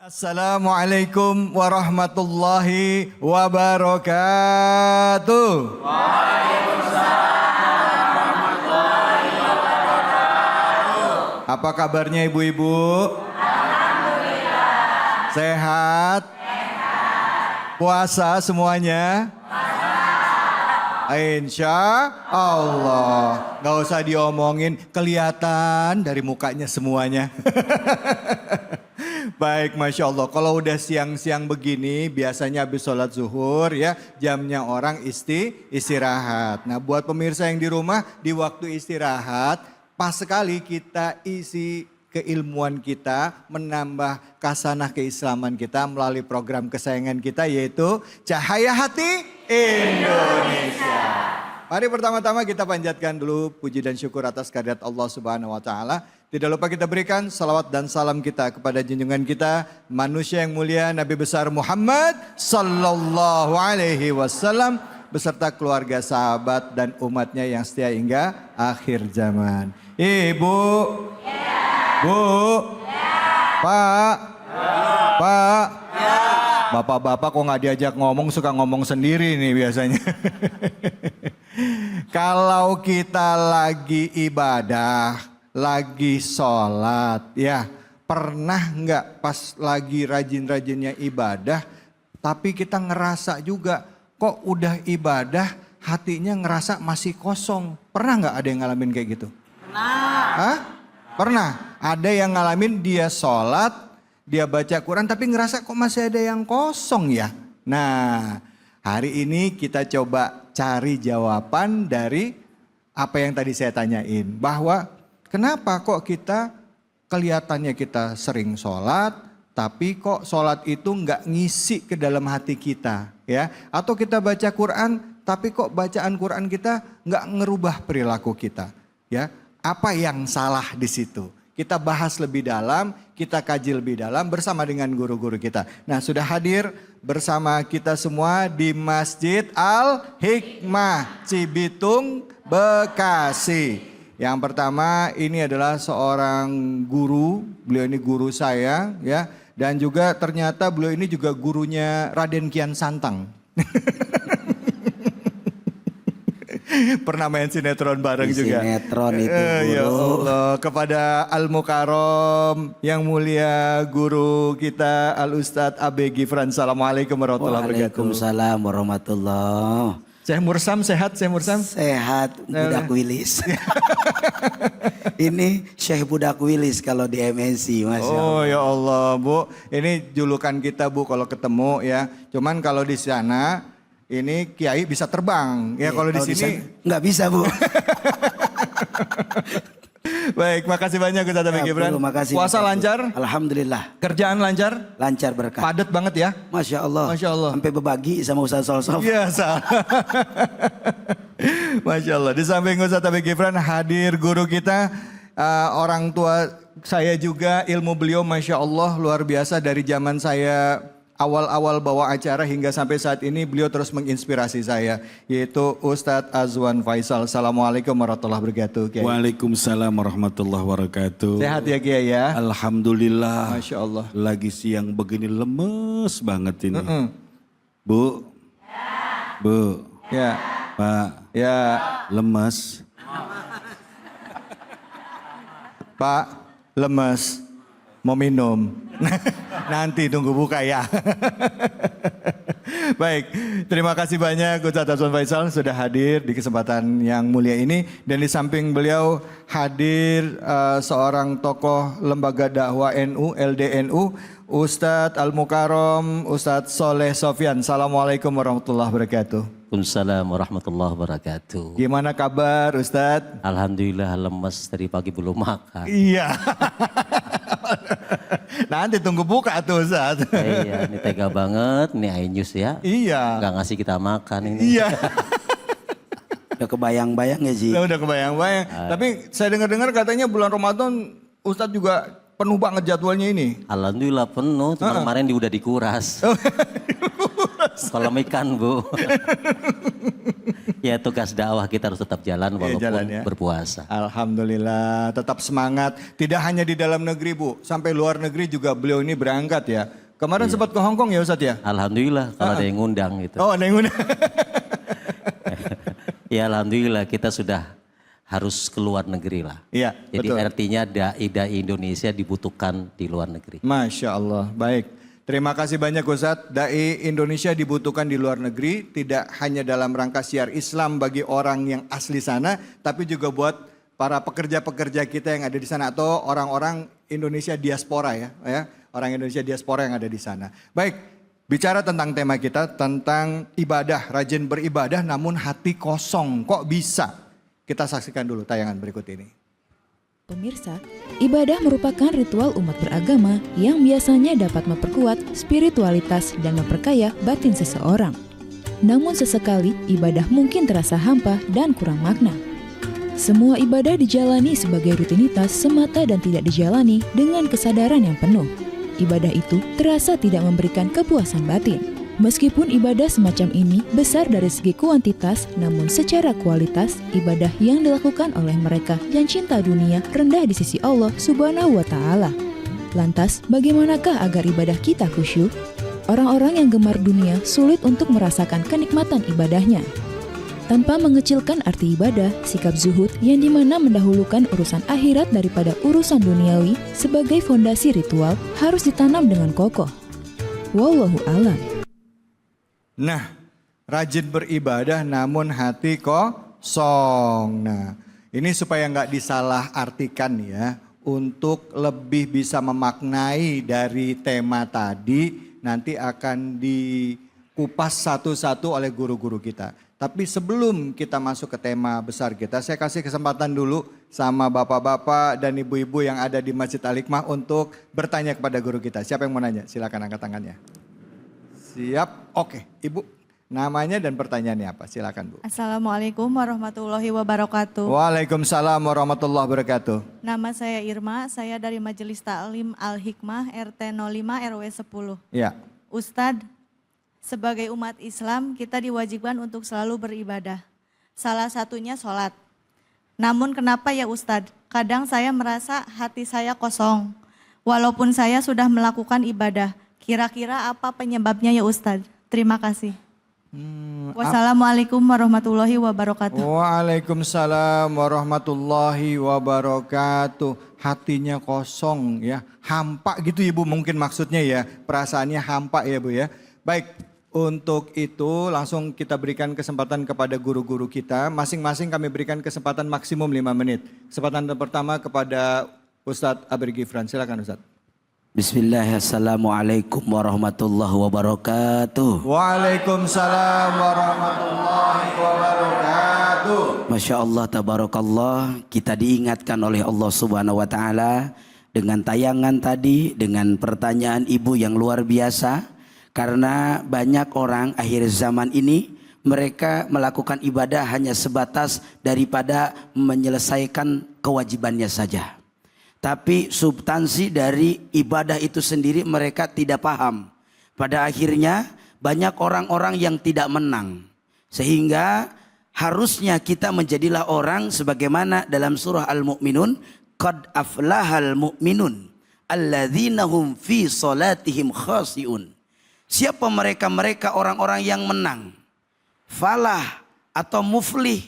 Assalamualaikum warahmatullahi wabarakatuh. Waalaikumsalam warahmatullahi wabarakatuh. Apa kabarnya ibu-ibu? Alhamdulillah. Sehat? Sehat. Puasa semuanya? Puasa. Insya Allah. Gak usah diomongin, kelihatan dari mukanya semuanya. Baik, Masya Allah. Kalau udah siang-siang begini, biasanya habis sholat zuhur ya, jamnya orang istirahat. Nah buat pemirsa yang di rumah, di waktu istirahat, pas sekali kita isi keilmuan kita, menambah kasanah keislaman kita melalui program kesayangan kita yaitu Cahaya Hati Indonesia. Mari pertama-tama kita panjatkan dulu puji dan syukur atas kehadirat Allah Subhanahu wa Ta'ala. Tidak lupa kita berikan salawat dan salam kita kepada junjungan kita, manusia yang mulia Nabi besar Muhammad sallallahu alaihi wasallam beserta keluarga, sahabat dan umatnya yang setia hingga akhir zaman. Ibu, ya. Bu, ya. Pak, ya. Pak, ya. Bapak-bapak kok nggak diajak ngomong, suka ngomong sendiri nih biasanya. Kalau kita lagi ibadah, lagi sholat, ya pernah nggak pas lagi rajin-rajinnya ibadah, tapi kita ngerasa juga kok udah ibadah, hatinya ngerasa masih kosong. Pernah nggak ada yang ngalamin kayak gitu? Pernah. Hah? Pernah. Ada yang ngalamin dia sholat, dia baca Quran, tapi ngerasa kok masih ada yang kosong ya. Nah, hari ini kita coba cari jawaban dari apa yang tadi saya tanyain, bahwa kenapa kok kita kelihatannya kita sering sholat, tapi kok sholat itu nggak ngisi ke dalam hati kita, ya? Atau kita baca Quran, tapi kok bacaan Quran kita nggak ngerubah perilaku kita, ya? Apa yang salah di situ? Kita bahas lebih dalam, kita kaji lebih dalam bersama dengan guru-guru kita. Nah, sudah hadir bersama kita semua di Masjid Al-Hikmah Cibitung, Bekasi. Yang pertama ini adalah seorang guru, beliau ini guru saya ya, dan juga ternyata beliau ini juga gurunya Raden Kian Santang. Pernah main sinetron bareng juga. Sinetron itu guru. Ya Allah, kepada Al-Mukarram yang mulia guru kita Al-Ustadz Abe Gifran. Assalamualaikum warahmatullahi wabarakatuh. Waalaikumsalam warahmatullahi. Syekh Mursam sehat, Syekh Mursam? Sehat, budak Wilis. Ini Syekh budak Wilis kalau di MNC, Masya Allah. Oh ya Allah Bu, ini julukan kita Bu kalau ketemu ya. Cuman kalau di sana ini Kiai bisa terbang ya, kalau di sini nggak bisa Bu. Baik, makasih banyak Ustaz Abe Gifran. Puasa lancar? Alhamdulillah. Kerjaan lancar? Lancar berkah. Padat banget ya? Masya Allah. Masya Allah. Sampai berbagi sama Ustaz Solsof. Iya, Masya Allah. Di samping Ustaz Abe Gifran hadir guru kita, orang tua saya juga, ilmu beliau Masya Allah luar biasa. Dari zaman saya awal-awal bawa acara hingga sampai saat ini beliau terus menginspirasi saya, yaitu Ustadz Azwan Faisal. Assalamualaikum warahmatullahi wabarakatuh Kiai. Waalaikumsalam warahmatullahi wabarakatuh. Sehat ya Kiai ya? Alhamdulillah. Masya Allah. Lagi siang begini lemes banget ini. Bu. Ya. Bu. Ya. Pak. Ya. Lemes. Pak, lemes. Mau minum. Nanti tunggu buka ya. Baik, terima kasih banyak Ustadz Azwan Faisal sudah hadir di kesempatan yang mulia ini. Dan di samping beliau hadir seorang tokoh lembaga dakwah NU, LDNU, Ustadz Al-Mukarram, Ustadz Soleh Sofyan. Assalamualaikum warahmatullahi wabarakatuh. Waalaikumsalam warahmatullahi wabarakatuh. Gimana kabar Ustadz? Alhamdulillah lemes, dari pagi belum makan. Iya. Nanti tunggu buka tuh Ustadz. Iya, ini tega banget, ini Ainus ya. Iya. Gak ngasih kita makan ini. Iya. Udah kebayang-bayang ya Ji? Udah kebayang-bayang. Tapi saya dengar-dengar katanya bulan Ramadan Ustadz juga penuh banget jadwalnya ini. Alhamdulillah penuh, cuma kemarin udah dikuras. Kolam ikan Bu. Ya tugas dakwah kita harus tetap jalan walaupun jalan ya. berpuasa. Alhamdulillah, tetap semangat. Tidak hanya di dalam negeri Bu, sampai luar negeri juga beliau ini berangkat ya. Kemarin sempat ke Hong Kong ya Ustadz ya? Alhamdulillah kalau ada yang ngundang gitu. Oh ada yang undang. Ya alhamdulillah kita sudah harus keluar negeri lah. Iya, Jadi betul. artinya dai Indonesia dibutuhkan di luar negeri. Masya Allah, baik. Terima kasih banyak Ustadz. Dai Indonesia dibutuhkan di luar negeri, tidak hanya dalam rangka siar Islam bagi orang yang asli sana, tapi juga buat para pekerja-pekerja kita yang ada di sana atau orang-orang Indonesia diaspora ya, orang Indonesia diaspora yang ada di sana. Baik, bicara tentang tema kita tentang ibadah, rajin beribadah namun hati kosong, kok bisa? Kita saksikan dulu tayangan berikut ini. Pemirsa, ibadah merupakan ritual umat beragama yang biasanya dapat memperkuat spiritualitas dan memperkaya batin seseorang. Namun sesekali ibadah mungkin terasa hampa dan kurang makna. Semua ibadah dijalani sebagai rutinitas semata dan tidak dijalani dengan kesadaran yang penuh. Ibadah itu terasa tidak memberikan kepuasan batin. Meskipun ibadah semacam ini besar dari segi kuantitas, namun secara kualitas, ibadah yang dilakukan oleh mereka yang cinta dunia rendah di sisi Allah Subhanahu wa Ta'ala. Lantas, bagaimanakah agar ibadah kita khusyuk? Orang-orang yang gemar dunia sulit untuk merasakan kenikmatan ibadahnya. Tanpa mengecilkan arti ibadah, sikap zuhud yang dimana mendahulukan urusan akhirat daripada urusan duniawi sebagai fondasi ritual harus ditanam dengan kokoh. Wallahu a'lam. Nah, rajin beribadah namun hati kosong. Nah, ini supaya nggak disalah artikan ya, untuk lebih bisa memaknai dari tema tadi, nanti akan dikupas satu-satu oleh guru-guru kita. Tapi sebelum kita masuk ke tema besar kita, saya kasih kesempatan dulu sama bapak-bapak dan ibu-ibu yang ada di Masjid Al-Hikmah untuk bertanya kepada guru kita. Siapa yang mau nanya? Silakan angkat tangannya. Siap, oke. Ibu, namanya dan pertanyaannya apa? Silakan Bu. Assalamualaikum warahmatullahi wabarakatuh. Waalaikumsalam warahmatullahi wabarakatuh. Nama saya Irma, saya dari Majelis Ta'lim Al-Hikmah RT 05 RW 10. Ya. Ustadz, sebagai umat Islam kita diwajibkan untuk selalu beribadah. Salah satunya sholat. Namun kenapa ya Ustadz? Kadang saya merasa hati saya kosong. Walaupun saya sudah melakukan ibadah. Kira-kira apa penyebabnya ya Ustadz? Terima kasih. Wassalamualaikum warahmatullahi wabarakatuh. Waalaikumsalam warahmatullahi wabarakatuh. Hatinya kosong ya, hampa gitu ya Bu mungkin maksudnya ya. Perasaannya hampa ya Bu ya. Baik, untuk itu langsung kita berikan kesempatan kepada guru-guru kita. Masing-masing kami berikan kesempatan maksimum 5 menit. Kesempatan pertama kepada Ustadz Aber Gifran. Silakan Ustadz. Bismillah, assalamualaikum warahmatullahi wabarakatuh. Waalaikumsalam warahmatullahi wabarakatuh. Masya Allah, tabarakallah, kita diingatkan oleh Allah Subhanahu wa Ta'ala dengan tayangan tadi, dengan pertanyaan ibu yang luar biasa. Karena banyak orang akhir zaman ini mereka melakukan ibadah hanya sebatas daripada menyelesaikan kewajibannya saja. Tapi substansi dari ibadah itu sendiri mereka tidak paham. Pada akhirnya banyak orang-orang yang tidak menang. Sehingga harusnya kita menjadilah orang sebagaimana dalam surah Al-Mu'minun. Qad aflahal mu'minun alladzina hum fi salatihim khasi'un. Siapa mereka orang-orang yang menang. Falah atau muflih.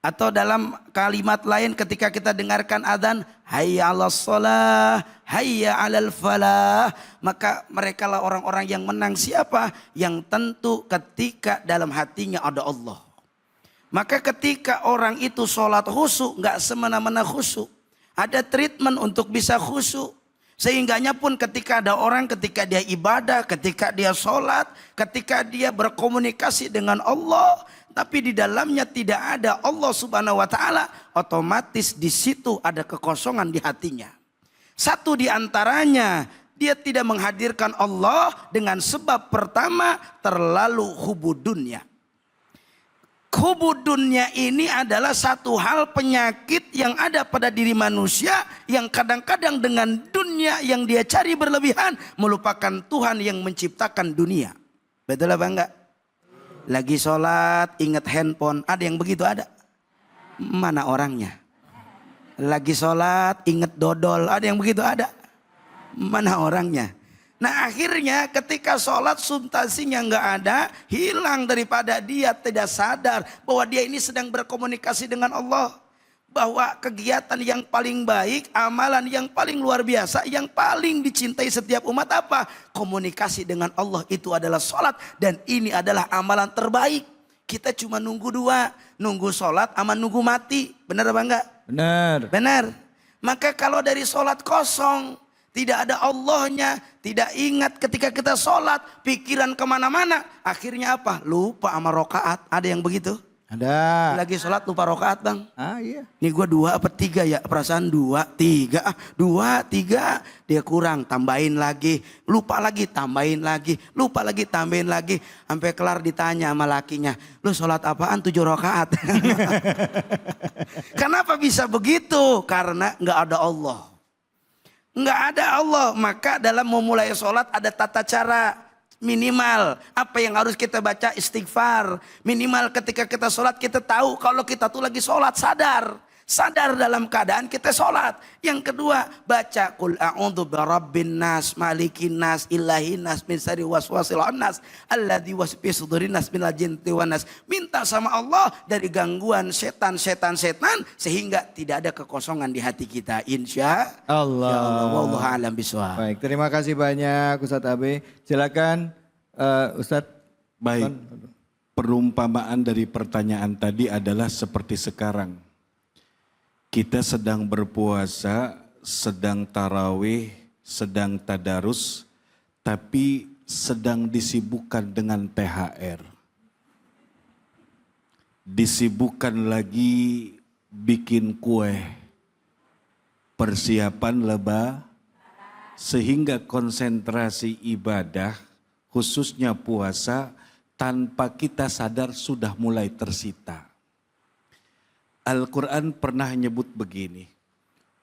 Atau dalam kalimat lain ketika kita dengarkan adzan, hayya 'alas shalah, hayya 'alal falah, maka merekalah orang-orang yang menang. Siapa? Yang tentu ketika dalam hatinya ada Allah. Maka ketika orang itu sholat khusyuk, nggak semena-mena khusyuk. Ada treatment untuk bisa khusyuk. Sehingganya pun ketika ada orang, ketika dia ibadah, ketika dia sholat, ketika dia berkomunikasi dengan Allah, tapi di dalamnya tidak ada Allah Subhanahu wa Ta'ala, otomatis di situ ada kekosongan di hatinya. Satu di antaranya, dia tidak menghadirkan Allah dengan sebab pertama terlalu hubudunnya. Hubudunnya ini adalah satu hal penyakit yang ada pada diri manusia yang kadang-kadang dengan dunia yang dia cari berlebihan melupakan Tuhan yang menciptakan dunia. Betul apa enggak? Lagi sholat ingat handphone. Ada yang begitu ada? Mana orangnya? Lagi sholat ingat dodol. Ada yang begitu ada? Mana orangnya? Nah akhirnya ketika sholat substansinya nggak ada, hilang daripada dia tidak sadar bahwa dia ini sedang berkomunikasi dengan Allah. Bahwa kegiatan yang paling baik, amalan yang paling luar biasa, yang paling dicintai setiap umat apa? Komunikasi dengan Allah itu adalah sholat dan ini adalah amalan terbaik. Kita cuma nunggu dua, nunggu sholat sama nunggu mati. Benar apa enggak? Benar. Benar. Maka kalau dari sholat kosong, tidak ada Allahnya, tidak ingat ketika kita sholat, pikiran kemana-mana. Akhirnya apa? Lupa sama rokaat. Ada yang begitu? Ada. Lagi sholat lupa rokaat bang. Ah iya. Ini gue 2 apa 3 ya? Perasaan 2, 3. 2, 3. Dia kurang, tambahin lagi. Lupa lagi, tambahin lagi. Lupa lagi, tambahin lagi. Sampai kelar ditanya sama lakinya. Lu sholat apaan 7 rokaat? Kenapa bisa begitu? Karena nggak ada Allah. Nggak ada Allah, maka dalam memulai sholat ada tata cara. Minimal apa yang harus kita baca istighfar. Minimal ketika kita sholat kita tahu kalau kita tuh lagi sholat, sadar. Sadar dalam keadaan kita sholat. Yang kedua baca Qul a'udzu birabbin nas malikin nas ilahin nas min syarri waswasil khannas alladzi yuwaswisu fi sudurin nas minal jinnati wan nas. Minta sama Allah dari gangguan setan sehingga tidak ada kekosongan di hati kita. Insya Allah. Ya Allah, wallahu a'lam bishawab. Baik, terima kasih banyak Ustadz Abe. Silakan Ustadz. Baik, perumpamaan dari pertanyaan tadi adalah seperti sekarang. Kita sedang berpuasa, sedang tarawih, sedang tadarus, tapi sedang disibukkan dengan THR. Disibukkan lagi bikin kue, persiapan sehingga konsentrasi ibadah, khususnya puasa, tanpa kita sadar sudah mulai tersita. Al-Quran pernah nyebut begini,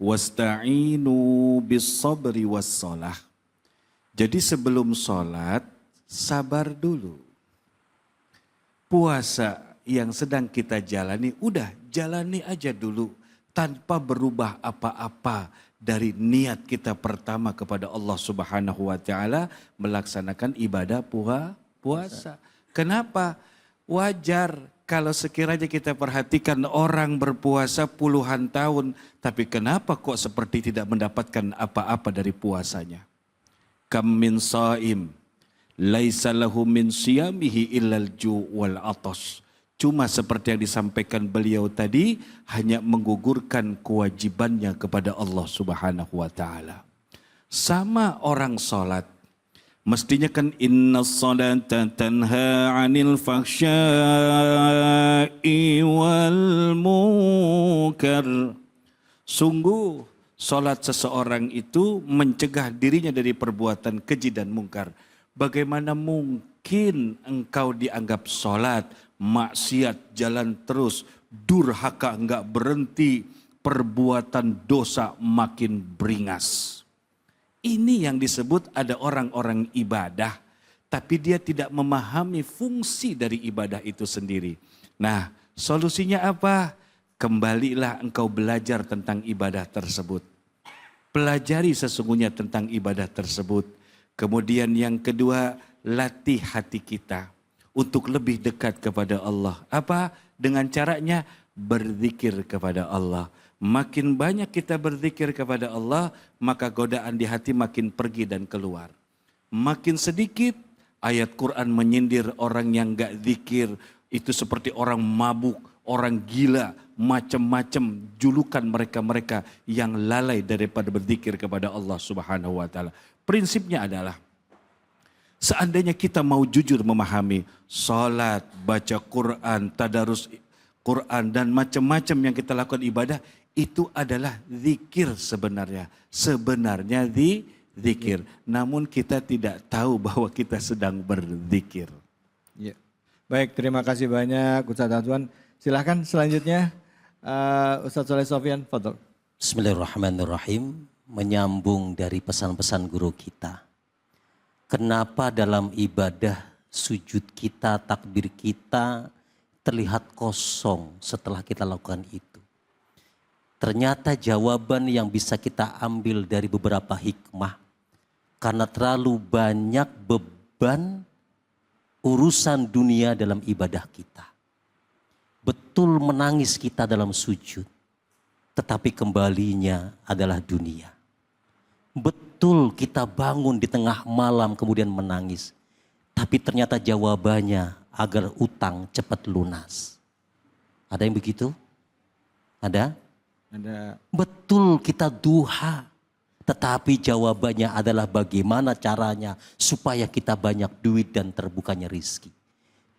wasta'inu bis-sabri was-shalah. Jadi sebelum sholat, sabar dulu. Puasa yang sedang kita jalani, udah jalani aja dulu. Tanpa berubah apa-apa dari niat kita pertama kepada Allah Subhanahu wa Ta'ala melaksanakan ibadah puasa. Kenapa? Wajar. Kalau sekiranya kita perhatikan orang berpuasa puluhan tahun, tapi kenapa kok seperti tidak mendapatkan apa-apa dari puasanya? Kam min shaim, laisa lahu min siyamihi illal ju' wal atas. Cuma seperti yang disampaikan beliau tadi, hanya menggugurkan kewajibannya kepada Allah Subhanahu wa Ta'ala. Sama orang sholat. Mestinya kan inna sholata tanha 'anil fahsya'i wal munkar. Sungguh sholat seseorang itu mencegah dirinya dari perbuatan keji dan mungkar. Bagaimana mungkin engkau dianggap sholat, maksiat jalan terus, durhaka enggak berhenti, perbuatan dosa makin beringas. Ini yang disebut ada orang-orang ibadah, tapi dia tidak memahami fungsi dari ibadah itu sendiri. Nah, solusinya apa? Kembalilah engkau belajar tentang ibadah tersebut. Pelajari sesungguhnya tentang ibadah tersebut. Kemudian yang kedua, latih hati kita untuk lebih dekat kepada Allah. Apa? Dengan caranya berzikir kepada Allah. Makin banyak kita berzikir kepada Allah, maka godaan di hati makin pergi dan keluar. Makin sedikit ayat Quran menyindir orang yang gak zikir, itu seperti orang mabuk, orang gila, macam-macam julukan mereka-mereka yang lalai daripada berzikir kepada Allah Subhanahu wa Ta'ala. Prinsipnya adalah, seandainya kita mau jujur memahami salat, baca Quran, tadarus Quran dan macam-macam yang kita lakukan ibadah, itu adalah zikir sebenarnya. Sebenarnya zikir. Namun kita tidak tahu bahwa kita sedang berzikir. Ya. Baik, terima kasih banyak Ustadz Adwan. Silahkan selanjutnya Ustadz Soleh Sofyan, fadhol. Bismillahirrahmanirrahim. Menyambung dari pesan-pesan guru kita. Kenapa dalam ibadah sujud kita, takbir kita terlihat kosong setelah kita lakukan itu. Ternyata jawaban yang bisa kita ambil dari beberapa hikmah, karena terlalu banyak beban urusan dunia dalam ibadah kita. Betul menangis kita dalam sujud, tetapi kembalinya adalah dunia. Betul kita bangun di tengah malam kemudian menangis, tapi ternyata jawabannya agar utang cepat lunas. Ada yang begitu? Ada? Ada. Betul kita duha, tetapi jawabannya adalah bagaimana caranya supaya kita banyak duit dan terbukanya rizki.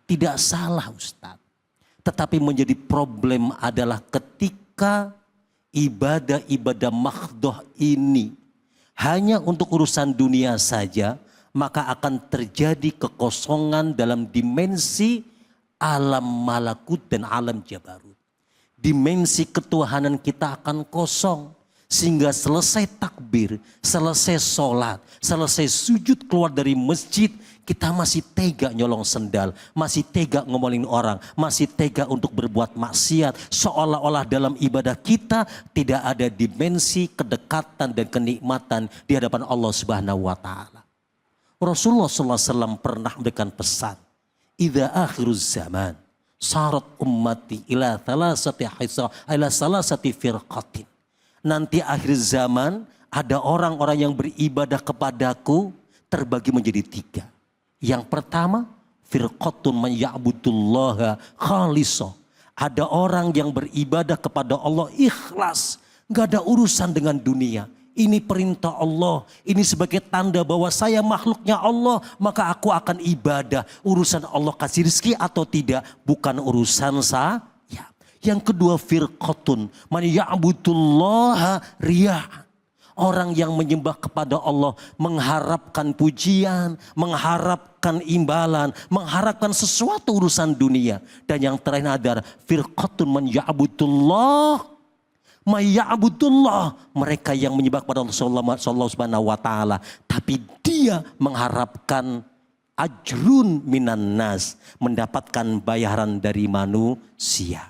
Tidak salah Ustadz. Tetapi menjadi problem adalah ketika ibadah-ibadah makhdoh ini hanya untuk urusan dunia saja, maka akan terjadi kekosongan dalam dimensi alam malakut dan alam jabarut. Dimensi ketuhanan kita akan kosong. Sehingga selesai takbir, selesai sholat, selesai sujud keluar dari masjid, kita masih tega nyolong sendal, masih tega ngomongin orang, masih tega untuk berbuat maksiat. Seolah-olah dalam ibadah kita tidak ada dimensi kedekatan dan kenikmatan di hadapan Allah Subhanahu wa Ta'ala. Rasulullah SAW pernah memberikan pesan, "Idza akhiruz zaman, sarat ummati ila salasati firqatin." Nanti akhir zaman ada orang-orang yang beribadah kepadaku terbagi menjadi 3. Yang pertama, firqatun man ya'budullaha khalisah. Ada orang yang beribadah kepada Allah ikhlas, gak ada urusan dengan dunia. Ini perintah Allah, ini sebagai tanda bahwa saya makhluknya Allah, maka aku akan ibadah. Urusan Allah kasih rezeki atau tidak bukan urusan saya. Yang kedua, firqatun man ya'budullaha riya'. Orang yang menyembah kepada Allah mengharapkan pujian, mengharapkan imbalan, mengharapkan sesuatu urusan dunia. Dan yang terakhir adalah firqatun man ya'budullah, mereka yang menyembah kepada Allah Subhanahu wa Ta'ala, tapi dia mengharapkan ajrun minan nas, mendapatkan bayaran dari manusia.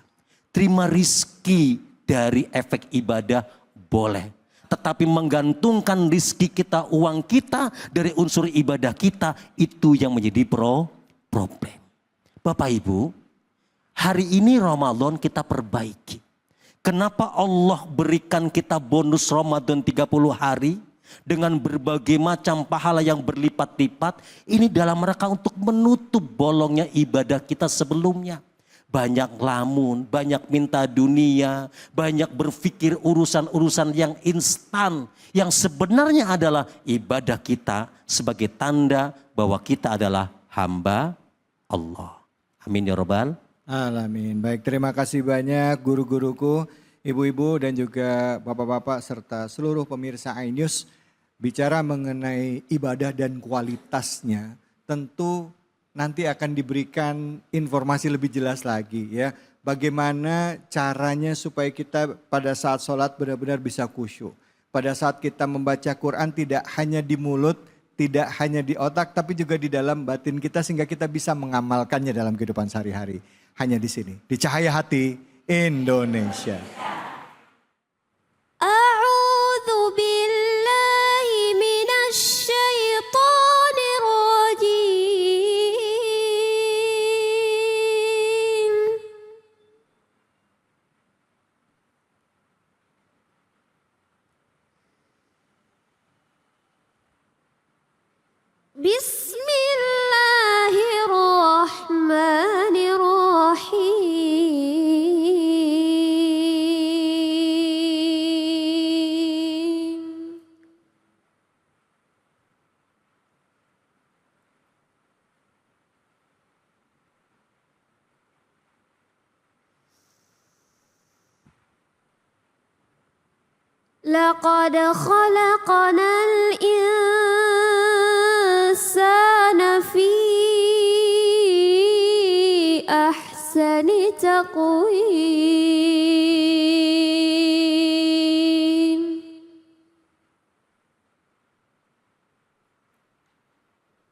Terima rizki dari efek ibadah boleh. Tetapi menggantungkan rizki kita, uang kita dari unsur ibadah kita, itu yang menjadi problem. Bapak Ibu, hari ini Ramadan kita perbaiki. Kenapa Allah berikan kita bonus Ramadan 30 hari dengan berbagai macam pahala yang berlipat-lipat? Ini dalam rangka untuk menutup bolongnya ibadah kita sebelumnya. Banyak lamun, banyak minta dunia, banyak berpikir urusan-urusan yang instan. Yang sebenarnya adalah ibadah kita sebagai tanda bahwa kita adalah hamba Allah. Amin ya Rabbal Alamin. Baik, terima kasih banyak guru-guruku, ibu-ibu dan juga bapak-bapak serta seluruh pemirsa iNews. Bicara mengenai ibadah dan kualitasnya, tentu nanti akan diberikan informasi lebih jelas lagi ya. Bagaimana caranya supaya kita pada saat sholat benar-benar bisa khusyuk. Pada saat kita membaca Quran tidak hanya di mulut, tidak hanya di otak, tapi juga di dalam batin kita sehingga kita bisa mengamalkannya dalam kehidupan sehari-hari. Hanya di sini, di Cahaya Hati Indonesia. A'udzu billahi minasy syaithanir rajim. Bismillahirrahmanirrahim. لقد خلقنا الإنسان في أحسن تقويم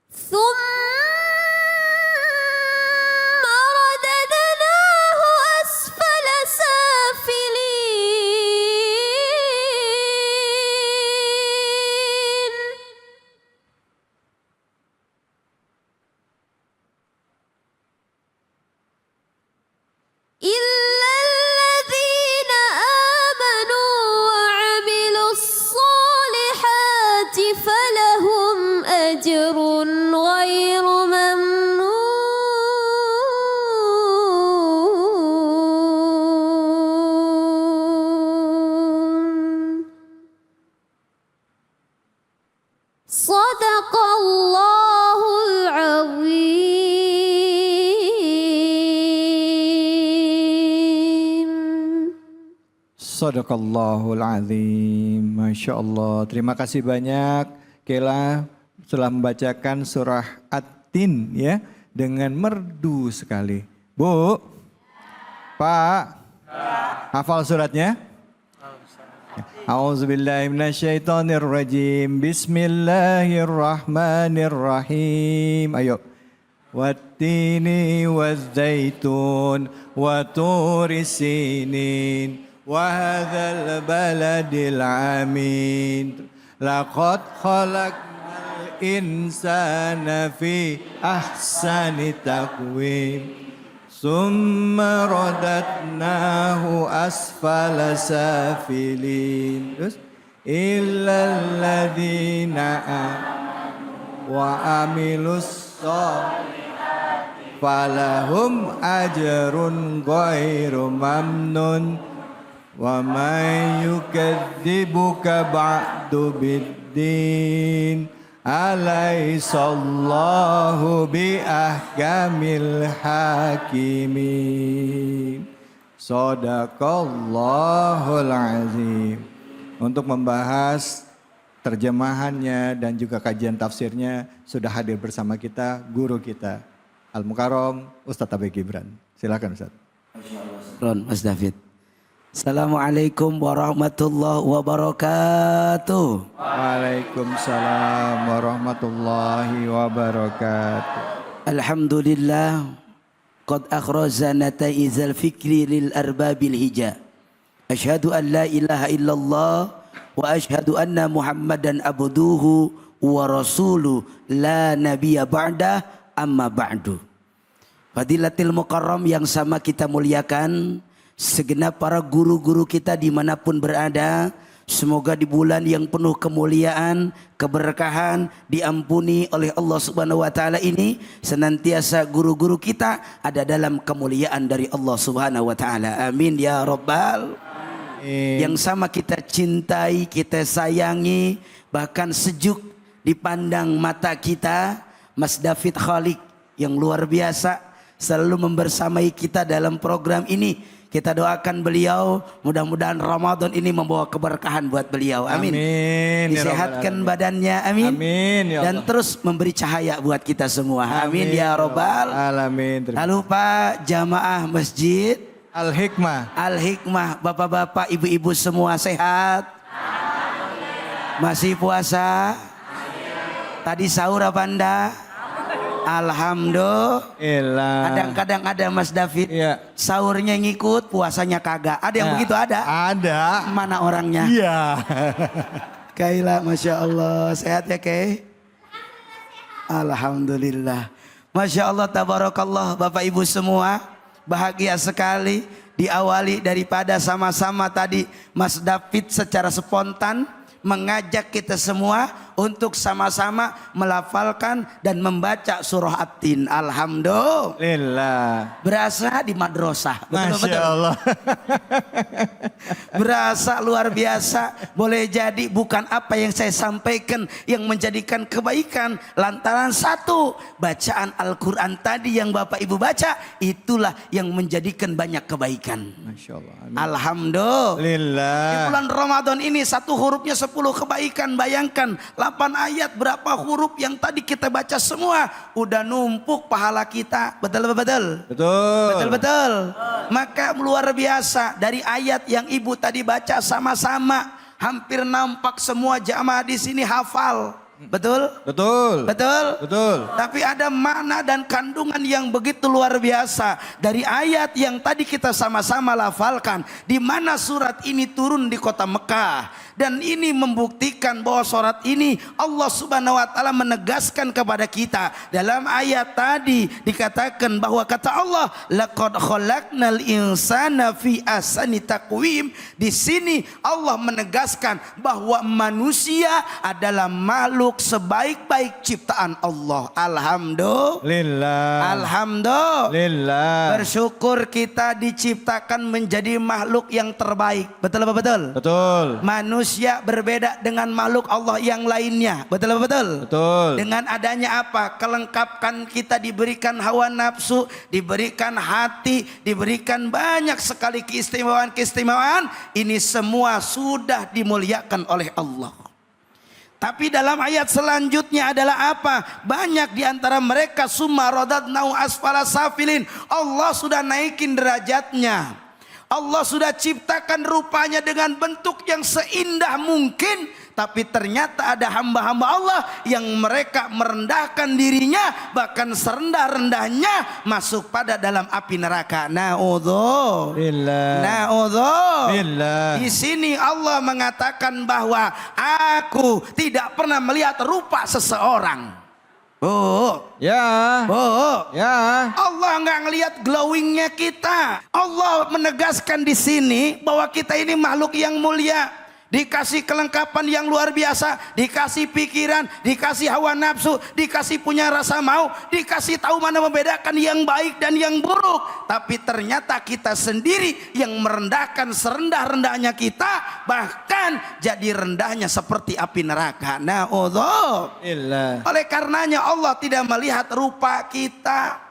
ثم غير ممنون صدق الله العظيم. Sadaqallahul azim. Masya Allah. Terima kasih banyak Kela telah membacakan surah At-Tin ya dengan merdu sekali. Bu, Pak, hafal suratnya? A'udzubillahi minasyaitonirrajim. Bismillahirrahmanirrahim. Ayo. Wattini wazzaitun wa turi sinin wa hadzal baladil amin. Laqad khalaqnal insana fi ahsani taqwim. Summa radatnahu asfala safilin. Terus illal ladzina wa amilus sholihati falahum ajrun ghairu mamnun. Wa may yukadzibuka ba'du biddin alaisallahu bi ahkamil hakimin. Sadaqallahul azim. Untuk membahas terjemahannya dan juga kajian tafsirnya sudah hadir bersama kita guru kita Al-Mukarram Ustadz Tabe Gibran. Silakan Ustadz. Mas David. Assalamualaikum warahmatullahi wabarakatuh. Waalaikumsalam warahmatullahi wabarakatuh. Alhamdulillah qad akhrajana taizal fikri lil arbabil hija. Asyhadu an la ilaha illallah wa asyhadu anna Muhammadan abduhu wa rasuluh la nabiyya ba'da amma ba'du. Fadilatil Mukarram yang sama kita muliakan, segenap para guru-guru kita dimanapun berada, semoga di bulan yang penuh kemuliaan, keberkahan, diampuni oleh Allah Subhanahu wa taala ini senantiasa guru-guru kita ada dalam kemuliaan dari Allah Subhanahu wa taala. Amin ya rabbal. Yang sama kita cintai, kita sayangi, bahkan sejuk dipandang mata kita, Mas David Khalik yang luar biasa selalu membersamai kita dalam program ini. Kita doakan beliau, mudah-mudahan Ramadan ini membawa keberkahan buat beliau. Amin. Amin. Disehatkan badannya. Amin. Amin. Ya Dan Allah. terus memberi cahaya buat kita semua. Amin, ya robbal Alamin. Lalu Pak jamaah masjid Al-Hikmah. Al-Hikmah, bapak-bapak, ibu-ibu semua sehat? Masih puasa? Tadi sahur apa anda? Alhamdulillah. Kadang-kadang ada Mas David, Iya. sahurnya ngikut, puasanya kagak. Ada yang Nah, begitu ada? Ada. Mana orangnya? Iya. Kaila, Masya Allah. Sehat ya Kay? Alhamdulillah. Masya Allah, tabarakallah. Bapak Ibu semua, bahagia sekali. Diawali daripada sama-sama tadi Mas David secara spontan mengajak kita semua untuk sama-sama melafalkan dan membaca surah At-Tin. Alhamdulillah. Berasa di madrasah. Masya Allah. Berasa luar biasa. Boleh jadi bukan apa yang saya sampaikan yang menjadikan kebaikan, lantaran satu, bacaan Al-Quran tadi yang Bapak Ibu baca, itulah yang menjadikan banyak kebaikan. Masya Allah. Amin. Alhamdulillah. Di bulan Ramadan ini satu hurufnya 10 kebaikan. Bayangkan 8 ayat, berapa huruf yang tadi kita baca semua, udah numpuk pahala kita. Betul. Betul. Maka luar biasa dari ayat yang ibu tadi baca sama-sama, hampir nampak semua jamaah di sini hafal. Betul. Tapi ada makna dan kandungan yang begitu luar biasa dari ayat yang tadi kita sama-sama lafalkan, di mana surat ini turun di kota Mekah, dan ini membuktikan bahwa surat ini Allah Subhanahu wa taala menegaskan kepada kita. Dalam ayat tadi dikatakan bahwa kata Allah, laqad khalaqnal insana fi ahsani taqwim. Di sini Allah menegaskan bahwa manusia adalah makhluk makhluk sebaik-baik ciptaan Allah. Alhamdulillah. Lillah. Bersyukur kita diciptakan menjadi makhluk yang terbaik. Betul apa betul? Betul. Manusia berbeda dengan makhluk Allah yang lainnya. Betul apa betul? Betul. Dengan adanya apa? Kelengkapan kita diberikan hawa nafsu, diberikan hati, diberikan banyak sekali keistimewaan-keistimewaan. Ini semua sudah dimuliakan oleh Allah. Tapi dalam ayat selanjutnya adalah apa? Banyak di antara mereka summa radadnahu asfala safilin. Allah sudah naikin derajatnya. Allah sudah ciptakan rupanya dengan bentuk yang seindah mungkin, tapi ternyata ada hamba-hamba Allah yang mereka merendahkan dirinya, bahkan serendah-rendahnya masuk pada dalam api neraka. Na'udzubillah. Di sini Allah mengatakan bahwa aku tidak pernah melihat rupa seseorang. Ya. Allah nggak ngelihat glowingnya kita. Allah menegaskan di sini bahwa kita ini makhluk yang mulia, dikasih kelengkapan yang luar biasa, dikasih pikiran, dikasih hawa nafsu, dikasih punya rasa mau, dikasih tahu mana membedakan yang baik dan yang buruk. Tapi ternyata kita sendiri yang merendahkan serendah-rendahnya kita, bahkan jadi rendahnya seperti api neraka. Na'udzubillah. Oleh karenanya Allah tidak melihat rupa kita,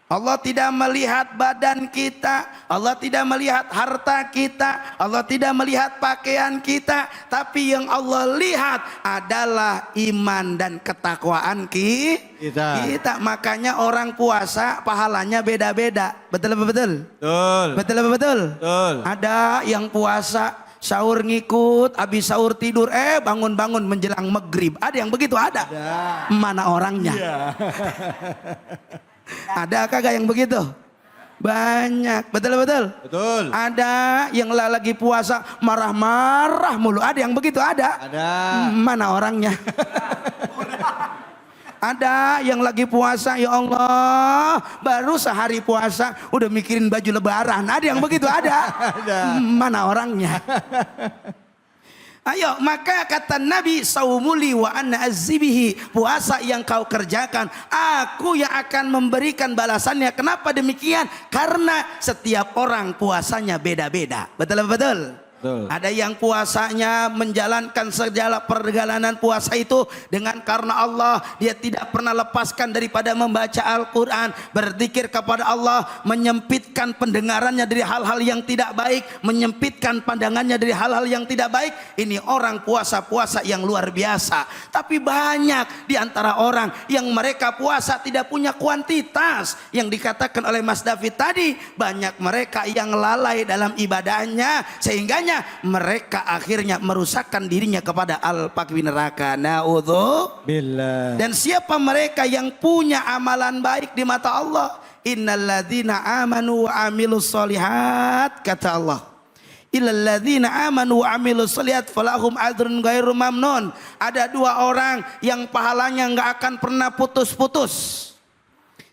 Allah tidak melihat badan kita, Allah tidak melihat harta kita, Allah tidak melihat pakaian kita, tapi yang Allah lihat adalah iman dan ketakwaan kita. Makanya orang puasa pahalanya beda-beda. Betul apa betul? Betul apa betul? Ada yang puasa sahur ngikut, habis sahur tidur, bangun-bangun menjelang maghrib. Ada yang begitu? Ada. Mana orangnya? Ada kagak yang begitu? Banyak. Betul. Ada yang lagi puasa marah-marah mulu. Ada yang begitu? Ada. Mana orangnya? Ada yang lagi puasa, ya Allah, baru sehari puasa udah mikirin baju lebaran. Ada yang begitu? Ada. Mana orangnya? Ayo, maka kata Nabi, saumuli wa ana azibihi, puasa yang kau kerjakan, aku yang akan memberikan balasannya. Kenapa demikian? Karena setiap orang puasanya beda-beda. Betul. Ada yang puasanya menjalankan segala perjalanan puasa itu dengan karena Allah, dia tidak pernah lepaskan daripada membaca Al-Quran, berzikir kepada Allah, menyempitkan pendengarannya dari hal-hal yang tidak baik, menyempitkan pandangannya dari hal-hal yang tidak baik. Ini orang puasa-puasa yang luar biasa. Tapi banyak di antara orang yang mereka puasa tidak punya kuantitas. Yang dikatakan oleh Mas David tadi, banyak mereka yang lalai dalam ibadahnya, sehingganya mereka akhirnya merusakkan dirinya kepada al-pakwi neraka. Na'udzubillah. Dan siapa mereka yang punya amalan baik di mata Allah? Innalladzina amanu wa amilus solihat, kata Allah. Illalladzina amanu wa amilus solihat falahum ajrun ghairu mamnun. Ada dua orang yang pahalanya nggak akan pernah putus-putus.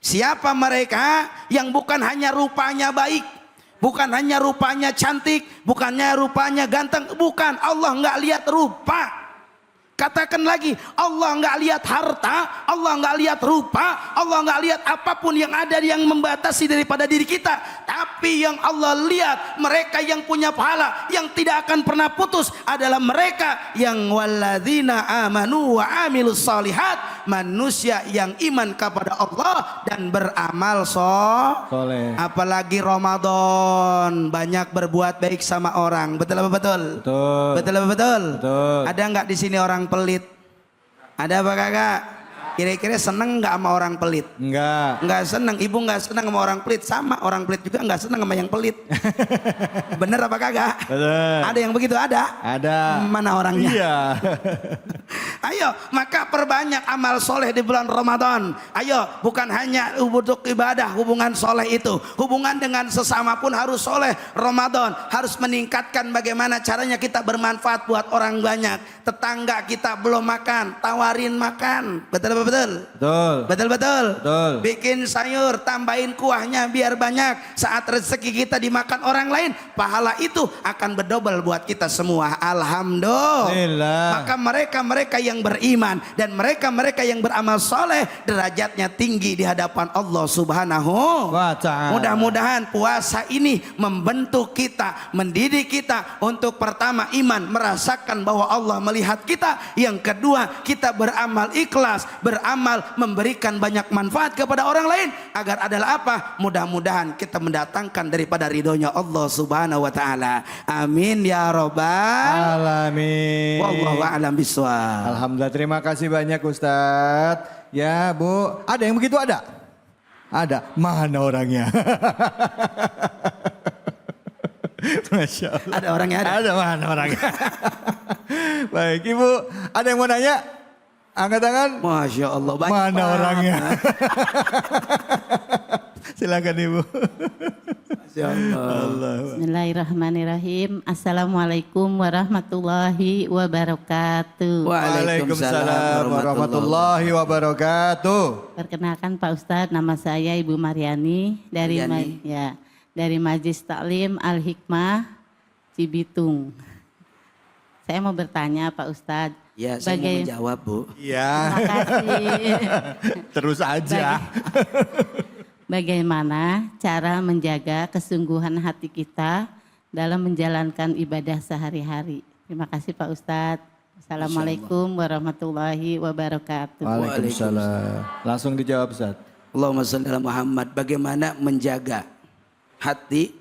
Siapa mereka? Yang bukan hanya rupanya baik, bukan hanya rupanya cantik, bukannya rupanya ganteng, bukan. Allah nggak lihat rupa. Katakan lagi, Allah nggak lihat harta, Allah nggak lihat rupa, Allah nggak lihat apapun yang ada yang membatasi daripada diri kita. Tapi yang Allah lihat, mereka yang punya pahala yang tidak akan pernah putus adalah mereka yang walladzina amanu wa amilus solihat, manusia yang iman kepada Allah dan beramal soleh. Apalagi Ramadan, banyak berbuat baik sama orang. Betul apa betul? Betul apa betul? Ada nggak di sini orang pelit? Ada apa kagak? Kira-kira seneng nggak sama orang pelit? Nggak seneng. Ibu nggak seneng sama orang pelit. Sama orang pelit juga nggak seneng sama yang pelit. Bener apa kagak? Ada yang begitu? Ada. Mana orangnya? Iya. Ayo, maka perbanyak amal soleh di bulan Ramadan. Ayo, bukan hanya untuk ibadah, hubungan soleh itu, hubungan dengan sesama pun harus soleh. Ramadan harus meningkatkan bagaimana caranya kita bermanfaat buat orang banyak. Tetangga kita belum makan, tawarin makan. Betul apa betul? Betul. Bikin sayur, tambahin kuahnya biar banyak. Saat rezeki kita dimakan orang lain, pahala itu akan berdobel buat kita semua. Alhamdulillah. Maka mereka mereka-mereka yang beriman dan mereka-mereka yang beramal soleh derajatnya tinggi di hadapan Allah Subhanahu wa ta'ala. Mudah-mudahan puasa ini membentuk kita, mendidik kita untuk pertama iman, merasakan bahwa Allah melihat kita. Yang kedua, kita beramal ikhlas, beramal memberikan banyak manfaat kepada orang lain agar adalah apa? Mudah-mudahan kita mendatangkan daripada ridhonya Allah Subhanahu wa taala. Amin ya rabbal Alamin. wallahu a'lam bishawab. Alhamdulillah, terima kasih banyak Ustadz. Ya Bu, ada yang begitu ada? Ada, mana orangnya? Masya Allah. Ada orangnya ada. Ada, mana orangnya? Baik Ibu, ada yang mau nanya? Angkat tangan. Masya Allah, banyak Mana banget. orangnya? Silakan Ibu. Masya Allah. Bismillahirrahmanirrahim. Assalamualaikum warahmatullahi wabarakatuh. Waalaikumsalam warahmatullahi wabarakatuh. Perkenalkan Pak Ustadz, nama saya Ibu Mariani dari Mariani. dari Majelis Taklim Al Hikmah Cibitung. Saya mau bertanya Pak Ustadz. Ya, saya mau menjawab Bu. Iya. Terima kasih. Terus aja. Bagaimana cara menjaga kesungguhan hati kita dalam menjalankan ibadah sehari-hari? Terima kasih Pak Ustadz. Assalamualaikum warahmatullahi wabarakatuh. Waalaikumsalam. Langsung dijawab Ustaz. Allahumma shalli ala Muhammad. Bagaimana menjaga hati,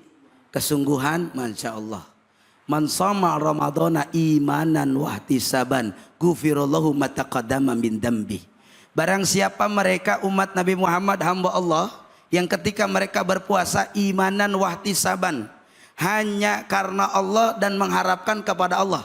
kesungguhan, Masya Allah. Man shoma Ramadhana imanan wahtisaban ghufirallahu ma taqaddama min dambi. Barang siapa mereka umat Nabi Muhammad hamba Allah yang ketika mereka berpuasa imanan wahtisaban, hanya karena Allah dan mengharapkan kepada Allah.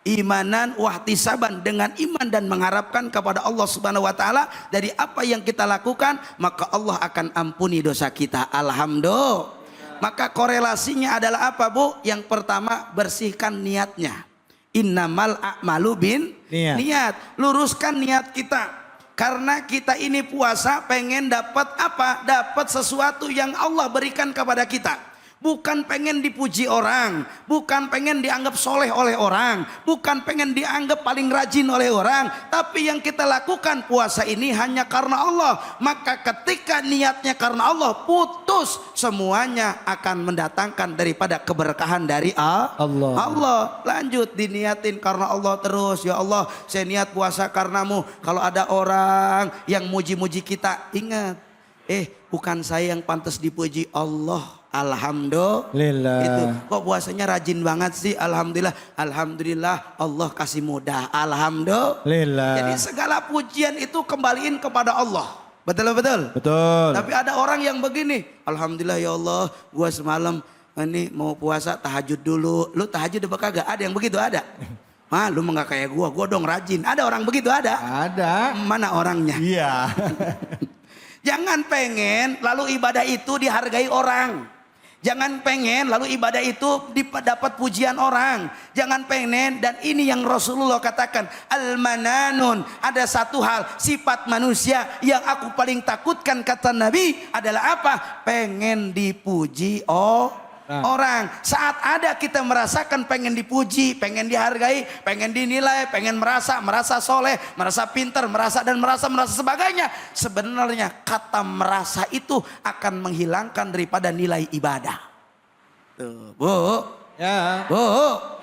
Imanan wahtisaban, dengan iman dan mengharapkan kepada Allah Subhanahu wa taala dari apa yang kita lakukan, maka Allah akan ampuni dosa kita. Alhamdulillah. Maka korelasinya adalah apa Bu? Yang pertama, bersihkan niatnya. Innamal a'malu bin niat. Luruskan niat kita. Karena kita ini puasa pengen dapat apa? Dapat sesuatu yang Allah berikan kepada kita. Bukan pengen dipuji orang, bukan pengen dianggap soleh oleh orang, bukan pengen dianggap paling rajin oleh orang. Tapi yang kita lakukan puasa ini hanya karena Allah. Maka ketika niatnya karena Allah, putus semuanya akan mendatangkan daripada keberkahan dari Allah. Allah lanjut diniatin karena Allah terus. Ya Allah, saya niat puasa karenamu. Kalau ada orang yang muji-muji kita, ingat, bukan saya yang pantas dipuji, Allah. Alhamdulillah. Itu kok puasanya rajin banget sih. Alhamdulillah. Alhamdulillah Allah kasih mudah. Alhamdulillah. Jadi segala pujian itu kembaliin kepada Allah. Betul betul. Betul. Tapi ada orang yang begini. Alhamdulillah ya Allah, gua semalam ini mau puasa tahajud dulu. Lu tahajud apa kagak? Ada yang begitu ada. Lu mah gak kayak gua dong rajin. Ada orang begitu ada? Ada. Mana orangnya? Iya. Jangan pengen lalu ibadah itu dihargai orang. Jangan pengen lalu ibadah itu dapat pujian orang. Jangan pengen, dan ini yang Rasulullah katakan, al-mananun, ada satu hal sifat manusia yang aku paling takutkan kata Nabi adalah apa? Pengen dipuji orang. Saat ada kita merasakan pengen dipuji, pengen dihargai, pengen dinilai, pengen merasa soleh, merasa pintar, merasa sebagainya. Sebenarnya kata merasa itu akan menghilangkan daripada nilai ibadah. Tuh, Bu. Ya. Bu.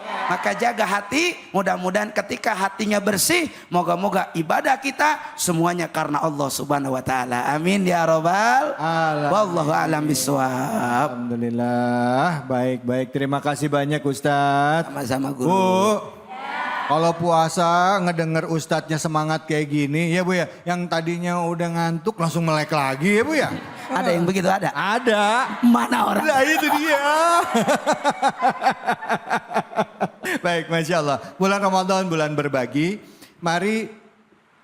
Maka jaga hati, mudah-mudahan ketika hatinya bersih, moga-moga ibadah kita semuanya karena Allah Subhanahu wa taala. Amin ya rabbal alamin. Wallahu a'lam bishawab. Alhamdulillah. Baik. Terima kasih banyak Ustadz. Sama-sama Guru. Bu, kalau puasa ngedenger Ustadznya semangat kayak gini ya Bu ya, yang tadinya udah ngantuk langsung melek lagi ya Bu ya. Ada yang begitu ada? Ada. Mana orang? Nah itu dia. Baik, Masya Allah. Bulan Ramadan, bulan berbagi. Mari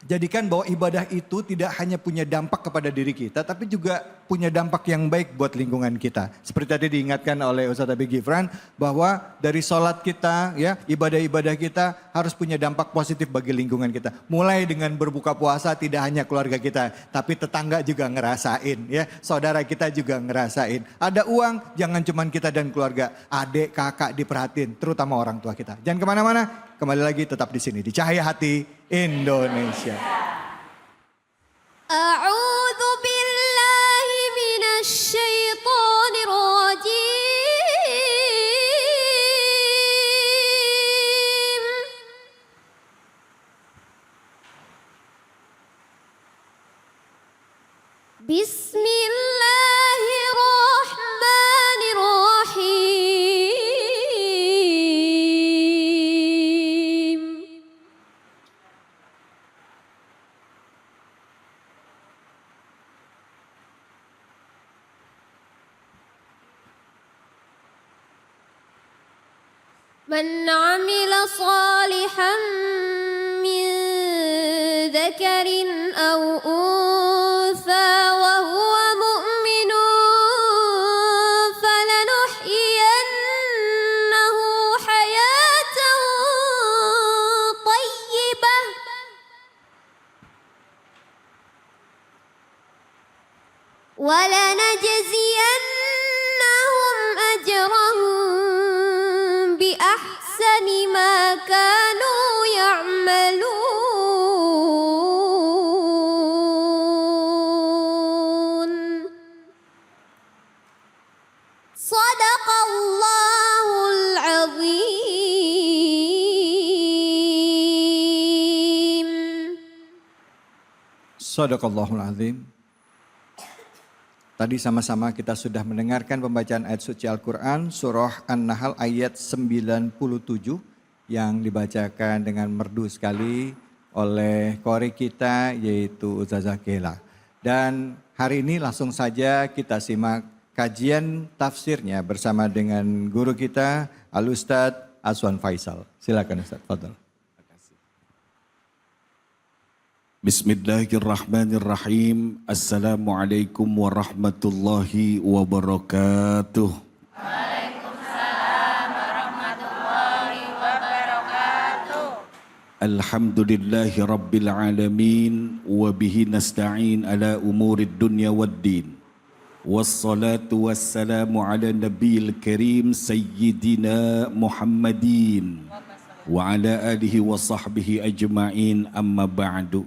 jadikan bahwa ibadah itu tidak hanya punya dampak kepada diri kita, tapi juga punya dampak yang baik buat lingkungan kita. Seperti tadi diingatkan oleh Ustadz Abi Gifran bahwa dari sholat kita, ya ibadah-ibadah kita harus punya dampak positif bagi lingkungan kita. Mulai dengan berbuka puasa tidak hanya keluarga kita, tapi tetangga juga ngerasain, ya saudara kita juga ngerasain. Ada uang, jangan cuma kita dan keluarga, adik, kakak diperhatiin, terutama orang tua kita. Jangan kemana-mana. kembali lagi tetap di sini di Cahaya Hati Indonesia. أعوذ بالله من الشيطان الرجيم بسم الله الرحمن الرحيم من عمل صالحا من ذكر أو أنثى وهو مؤمن فلنحيينه حياة طيبة ولنجزينهم أجرهم بأحسن ما كانوا يعملون صدق الله العظيم. Sadaqallahul Azim. Tadi sama-sama kita sudah mendengarkan pembacaan ayat suci Al-Quran surah An-Nahl ayat 97 yang dibacakan dengan merdu sekali oleh qori kita yaitu Ustazah Kela. Dan hari ini langsung saja kita simak kajian tafsirnya bersama dengan guru kita Al-Ustadz Aswan Faisal. Silakan Ustadz, fadhal. Bismillahirrahmanirrahim. Assalamualaikum warahmatullahi wabarakatuh. Waalaikumsalam warahmatullahi wabarakatuh. Alhamdulillahi rabbil alamin wa bihi nasta'in ala umurid dunya waddin. Wassalatu wassalamu ala nabiyil karim sayyidina Muhammadin wa ala alihi wa sahbihi ajma'in, amma ba'du.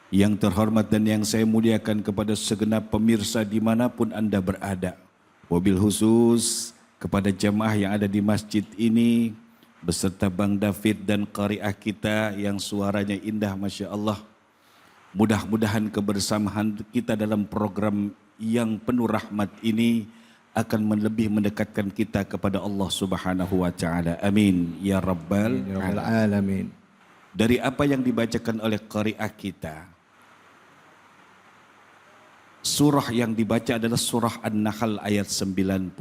Yang terhormat dan yang saya muliakan kepada segenap pemirsa dimanapun Anda berada. Wabil khusus kepada jamaah yang ada di masjid ini beserta Bang David dan qari'ah kita yang suaranya indah Masya Allah. Mudah-mudahan kebersamaan kita dalam program yang penuh rahmat ini akan lebih mendekatkan kita kepada Allah Subhanahu wa taala. Amin ya rabbal Alamin. Dari apa yang dibacakan oleh qari'ah kita, surah yang dibaca adalah surah An-Nahl ayat 97.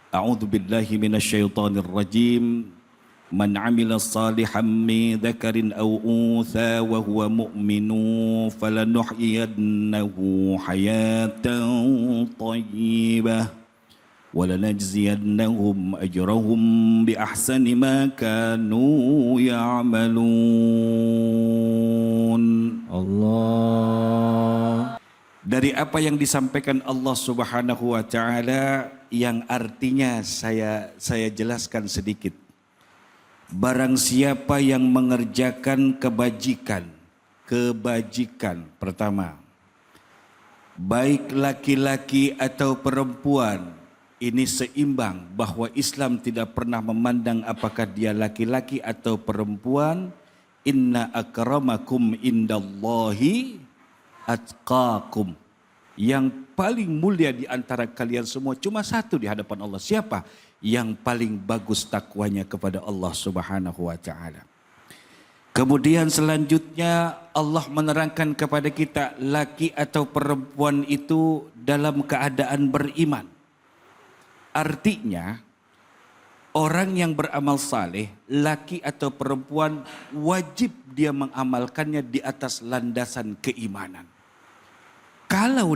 A'udzu billahi minasyaitonir rajim. Man 'amila salihan min dzakarin aw untha wa huwa mu'minun falanuhyiyannahu hayatan thayyibah wa lanajziyannahum ajrahum bi ahsani ma kanu ya'malun. Allah. Dari apa yang disampaikan Allah Subhanahu wa taala yang artinya saya jelaskan sedikit. Barang siapa yang mengerjakan kebajikan pertama, baik laki-laki atau perempuan, ini seimbang bahwa Islam tidak pernah memandang apakah dia laki-laki atau perempuan. Inna akramakum indallahi atqakum. Yang paling mulia di antara kalian semua cuma satu di hadapan Allah. Siapa? Yang paling bagus takwanya kepada Allah Subhanahu wa taala. Kemudian selanjutnya Allah menerangkan kepada kita laki atau perempuan itu dalam keadaan beriman. Artinya orang yang beramal saleh, laki atau perempuan, wajib dia mengamalkannya di atas landasan keimanan. Kalau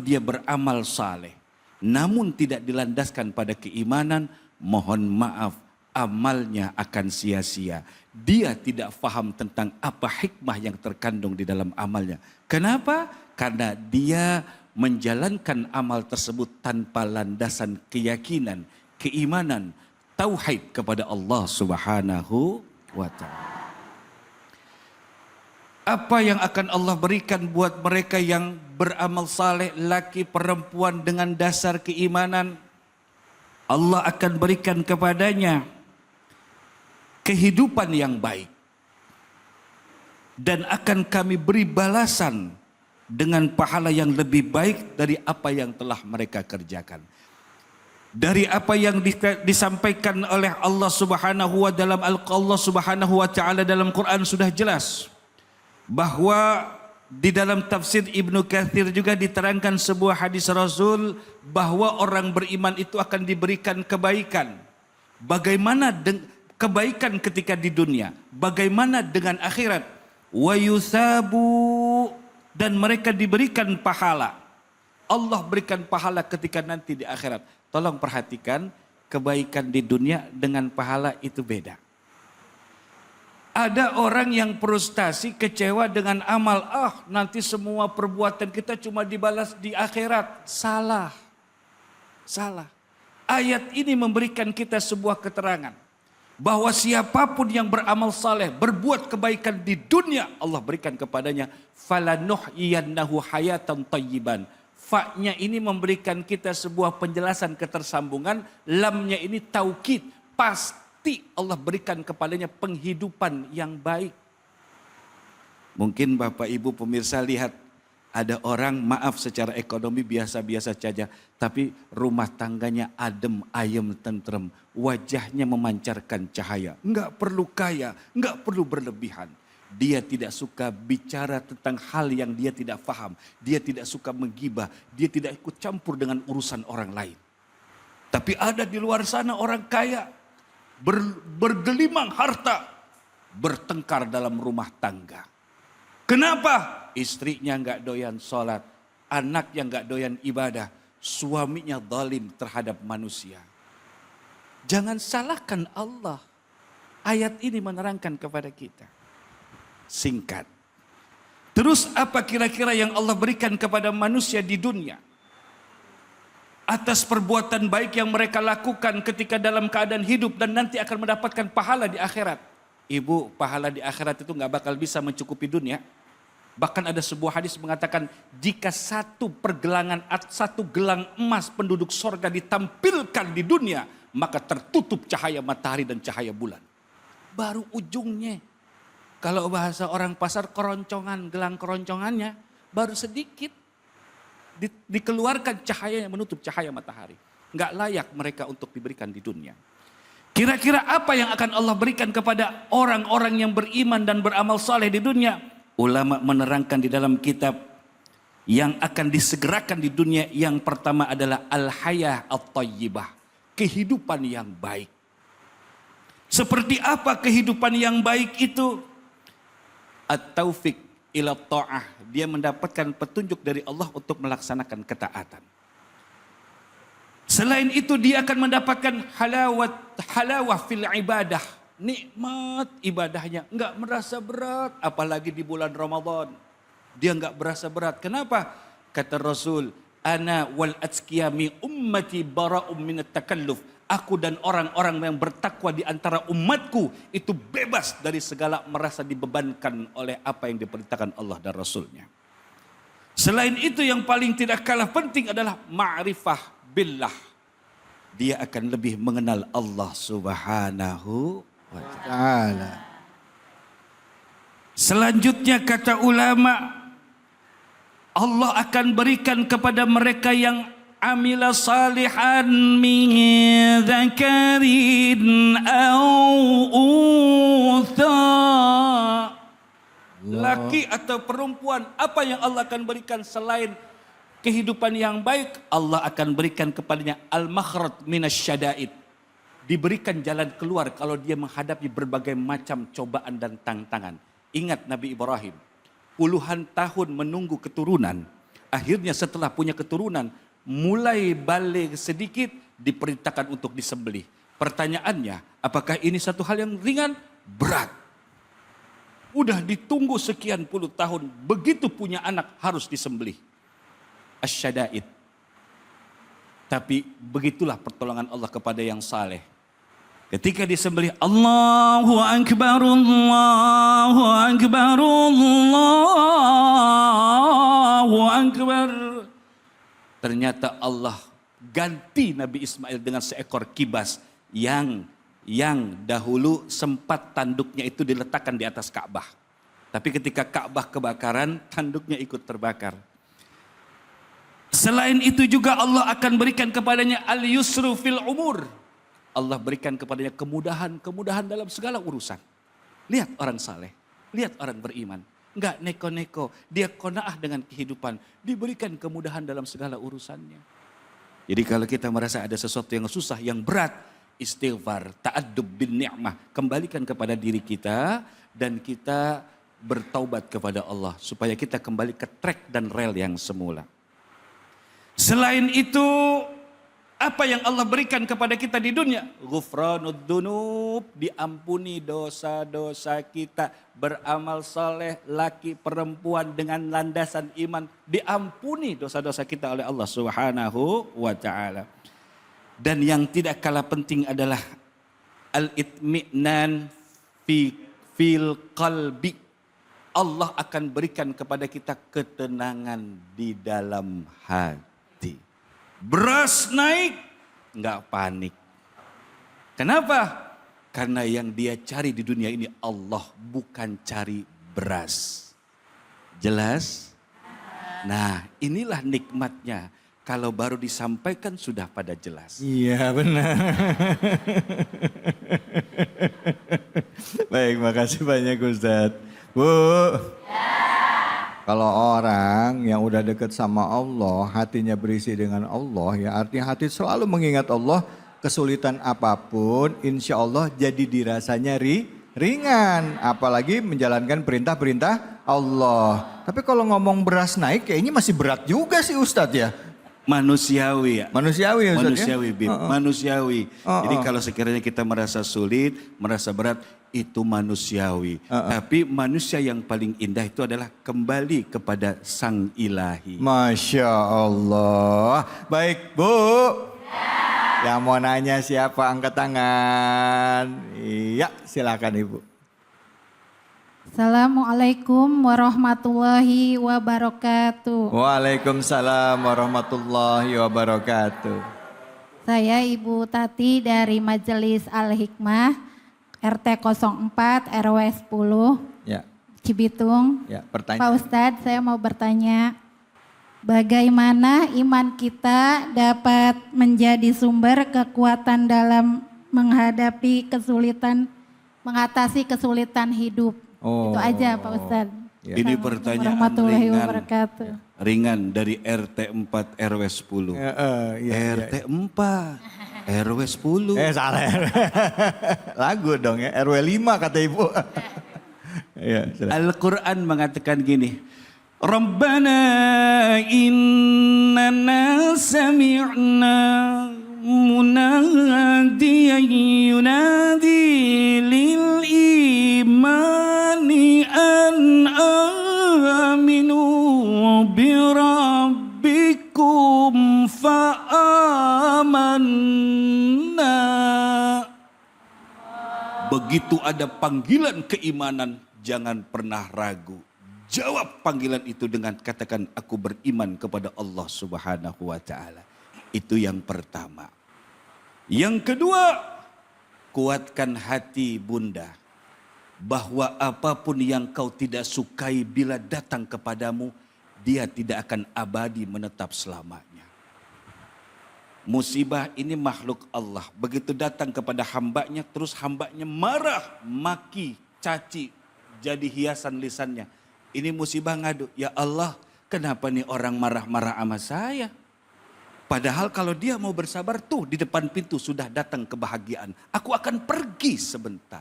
dia beramal saleh, namun tidak dilandaskan pada keimanan, mohon maaf, amalnya akan sia-sia. Dia tidak faham tentang apa hikmah yang terkandung di dalam amalnya. Kenapa? Karena dia menjalankan amal tersebut tanpa landasan keyakinan, keimanan, tauhid kepada Allah Subhanahu wa taala. Apa yang akan Allah berikan buat mereka yang beramal saleh, laki perempuan dengan dasar keimanan? Allah akan berikan kepadanya kehidupan yang baik. Dan akan kami beri balasan dengan pahala yang lebih baik dari apa yang telah mereka kerjakan. Dari apa yang disampaikan oleh Allah Subhanahu wa taala dalam Quran sudah jelas bahwa di dalam tafsir Ibnu Katsir juga diterangkan sebuah hadis Rasul bahwa orang beriman itu akan diberikan kebaikan. Bagaimana kebaikan ketika di dunia, bagaimana dengan akhirat? Wa yusabu, dan mereka diberikan pahala. Allah berikan pahala ketika nanti di akhirat. Tolong perhatikan, kebaikan di dunia dengan pahala itu beda. Ada orang yang frustasi, kecewa dengan amal. Nanti semua perbuatan kita cuma dibalas di akhirat. Salah. Salah. Ayat ini memberikan kita sebuah keterangan. Bahwa siapapun yang beramal saleh, berbuat kebaikan di dunia, Allah berikan kepadanya. Falanuhyiyannahu hayatan tayyiban. Fa-nya ini memberikan kita sebuah penjelasan ketersambungan. Lamnya ini taukid. Pasti Allah berikan kepadanya penghidupan yang baik. Mungkin Bapak Ibu pemirsa lihat ada orang, maaf secara ekonomi biasa-biasa saja, tapi rumah tangganya adem, ayem, tentrem, wajahnya memancarkan cahaya. Enggak perlu kaya, enggak perlu berlebihan. Dia tidak suka bicara tentang hal yang dia tidak paham. Dia tidak suka menggibah, dia tidak ikut campur dengan urusan orang lain. Tapi ada di luar sana orang kaya, bergelimang harta, bertengkar dalam rumah tangga. Kenapa? Istrinya enggak doyan sholat, anaknya enggak doyan ibadah, suaminya zalim terhadap manusia. Jangan salahkan Allah. Ayat ini menerangkan kepada kita. Singkat. Terus apa kira-kira yang Allah berikan kepada manusia di dunia? Atas perbuatan baik yang mereka lakukan ketika dalam keadaan hidup dan nanti akan mendapatkan pahala di akhirat. Ibu, pahala di akhirat itu nggak bakal bisa mencukupi dunia. Bahkan ada sebuah hadis mengatakan jika satu gelang emas penduduk sorga ditampilkan di dunia, maka tertutup cahaya matahari dan cahaya bulan. Baru ujungnya. Kalau bahasa orang pasar keroncongan, gelang keroncongannya baru sedikit. Dikeluarkan cahaya yang menutup cahaya matahari. Nggak layak mereka untuk diberikan di dunia. Kira-kira apa yang akan Allah berikan kepada orang-orang yang beriman dan beramal saleh di dunia? Ulama menerangkan di dalam kitab yang akan disegerakan di dunia. Yang pertama adalah al-hayah at-tayyibah. Kehidupan yang baik. Seperti apa kehidupan yang baik itu? At-taufiq ila ta'ah. Dia mendapatkan petunjuk dari Allah untuk melaksanakan ketaatan. Selain itu dia akan mendapatkan halawah fil ibadah. Nikmat ibadahnya. Enggak merasa berat. Apalagi di bulan Ramadan. Dia enggak berasa berat. Kenapa? Kata Rasul, ana wal atskiya mi ummati bara'um minat takalluf. Aku dan orang-orang yang bertakwa di antara umatku itu bebas dari segala merasa dibebankan oleh apa yang diperintahkan Allah dan Rasulnya. Selain itu yang paling tidak kalah penting adalah ma'rifah billah. Dia akan lebih mengenal Allah Subhanahu wa ta'ala. Selanjutnya kata ulama, Allah akan berikan kepada mereka yang amila salihan min dzakarin aw untha, laki atau perempuan, apa yang Allah akan berikan selain kehidupan yang baik? Allah akan berikan kepadanya al-makhraj minasyada'id, diberikan jalan keluar kalau dia menghadapi berbagai macam cobaan dan tantangan. Ingat Nabi Ibrahim puluhan tahun menunggu keturunan, akhirnya setelah punya keturunan mulai balik sedikit, diperintahkan untuk disembelih. Pertanyaannya, apakah ini satu hal yang ringan? Berat. Udah ditunggu sekian puluh tahun, begitu punya anak harus disembelih. Asyada'id. Tapi begitulah pertolongan Allah kepada yang saleh. Ketika disembelih Allahu Akbar, Allahu Akbar, Allahu Akbar. Ternyata Allah ganti Nabi Ismail dengan seekor kibas yang dahulu sempat tanduknya itu diletakkan di atas Ka'bah. Tapi ketika Ka'bah kebakaran, tanduknya ikut terbakar. Selain itu juga Allah akan berikan kepadanya al-yusru fil umur. Allah berikan kepadanya kemudahan dalam segala urusan. Lihat orang saleh, lihat orang beriman. Enggak neko-neko, dia qanaah dengan kehidupan. Diberikan kemudahan dalam segala urusannya. Jadi kalau kita merasa ada sesuatu yang susah, yang berat, istighfar, ta'addub bin ni'mah. Kembalikan kepada diri kita dan kita bertaubat kepada Allah. Supaya kita kembali ke track dan rel yang semula. Selain itu, apa yang Allah berikan kepada kita di dunia? Ghufranud dunub, diampuni dosa-dosa kita. Beramal soleh, laki perempuan dengan landasan iman. Diampuni dosa-dosa kita oleh Allah Subhanahu wa ta'ala. Dan yang tidak kalah penting adalah al-itmi'nan fil qalbi. Allah akan berikan kepada kita ketenangan di dalam hati. Beras naik, enggak panik. Kenapa? Karena yang dia cari di dunia ini Allah, bukan cari beras. Jelas? Nah, inilah nikmatnya. Kalau baru disampaikan sudah pada jelas. Iya benar. Baik, makasih banyak Ustadz. Bu. Kalau orang yang udah dekat sama Allah, hatinya berisi dengan Allah, ya artinya hati selalu mengingat Allah, kesulitan apapun insya Allah jadi dirasanya ringan. Apalagi menjalankan perintah-perintah Allah. Tapi kalau ngomong beras naik kayaknya masih berat juga sih Ustadz ya. Manusiawi ya. Manusiawi ya Ustadz Manusiawi, ya? Bib. Manusiawi. Jadi kalau sekiranya kita merasa sulit, merasa berat, itu manusiawi. Tapi manusia yang paling indah itu adalah kembali kepada Sang Ilahi. Masya Allah. Baik Bu. Yang mau nanya siapa angkat tangan. Iya silakan Ibu. Assalamualaikum warahmatullahi wabarakatuh. Waalaikumsalam warahmatullahi wabarakatuh. Saya Ibu Tati dari Majelis Al-Hikmah RT 04 RW 10 Ya. Cibitung. Ya, Pak pertanyaan. Ustadz, saya mau bertanya, bagaimana iman kita dapat menjadi sumber kekuatan dalam mengatasi kesulitan hidup? Oh. Itu aja Pak Ustadz. Ya. Ini Assalamualaikum pertanyaan warahmatullahi ringan. wabarakatuh. Ringan dari RT 4 RW 10. Iya. RT 4 RW 10. Salah. Lagu dong ya, RW 5 kata Ibu. Iya, silakan. Al-Quran mengatakan gini. Rabbana innana sami'na munadiyan yunadi lil imani an aminu bi rabbikum fa'amanna. Begitu ada panggilan keimanan, jangan pernah ragu. Jawab panggilan itu dengan katakan aku beriman kepada Allah Subhanahu wa taala. Itu yang pertama. Yang kedua, kuatkan hati Bunda bahwa apapun yang kau tidak sukai bila datang kepadamu, dia tidak akan abadi menetap selamanya. Musibah ini makhluk Allah. Begitu datang kepada hambanya, terus hambanya marah, maki, caci, jadi hiasan lisannya. Ini musibah ngadu, ya Allah kenapa nih orang marah-marah sama saya? Padahal kalau dia mau bersabar tuh di depan pintu sudah datang kebahagiaan. Aku akan pergi sebentar.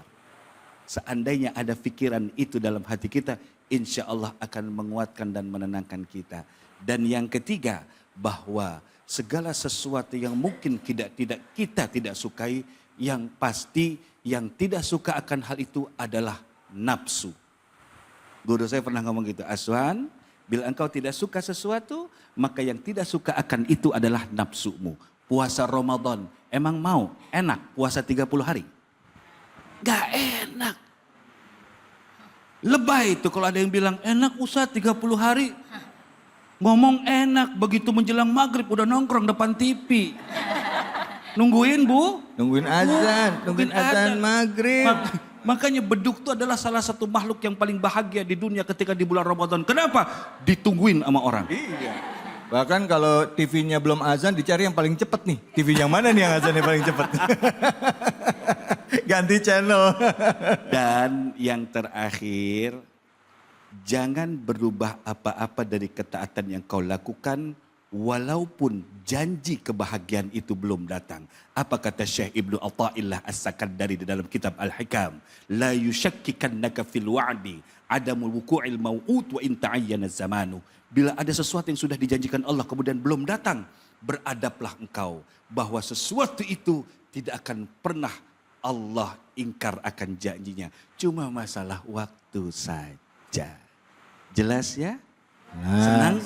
Seandainya ada pikiran itu dalam hati kita, insya Allah akan menguatkan dan menenangkan kita. Dan yang ketiga, bahwa segala sesuatu yang mungkin kita tidak sukai, yang pasti yang tidak suka akan hal itu adalah nafsu. Guru saya pernah ngomong gitu, Aswan, bila engkau tidak suka sesuatu, maka yang tidak suka akan itu adalah nafsumu. Puasa Ramadan, emang mau enak puasa 30 hari? Gak enak. Lebay itu kalau ada yang bilang enak Ustaz 30 hari. Ngomong enak, begitu menjelang maghrib udah nongkrong depan TV. Nungguin Bu? Nungguin azan maghrib. Makanya beduk itu adalah salah satu makhluk yang paling bahagia di dunia ketika di bulan Ramadan. Kenapa? Ditungguin sama orang. Iya. Bahkan kalau TV-nya belum azan dicari yang paling cepet nih. TV yang mana nih yang azannya paling cepet? Ganti channel. Dan yang terakhir, jangan berubah apa-apa dari ketaatan yang kau lakukan walaupun janji kebahagiaan itu belum datang. Apa kata Syekh Ibnu Athaillah As-Sakandari di dalam kitab Al-Hikam? La yushakkikannaka fil wa'di adamul wuku'il maw'ud wa in ta'ayyana zamanu. Bila ada sesuatu yang sudah dijanjikan Allah kemudian belum datang, beradablah engkau bahwa sesuatu itu tidak akan pernah Allah ingkar akan janjinya. Cuma masalah waktu saja. Jelas ya?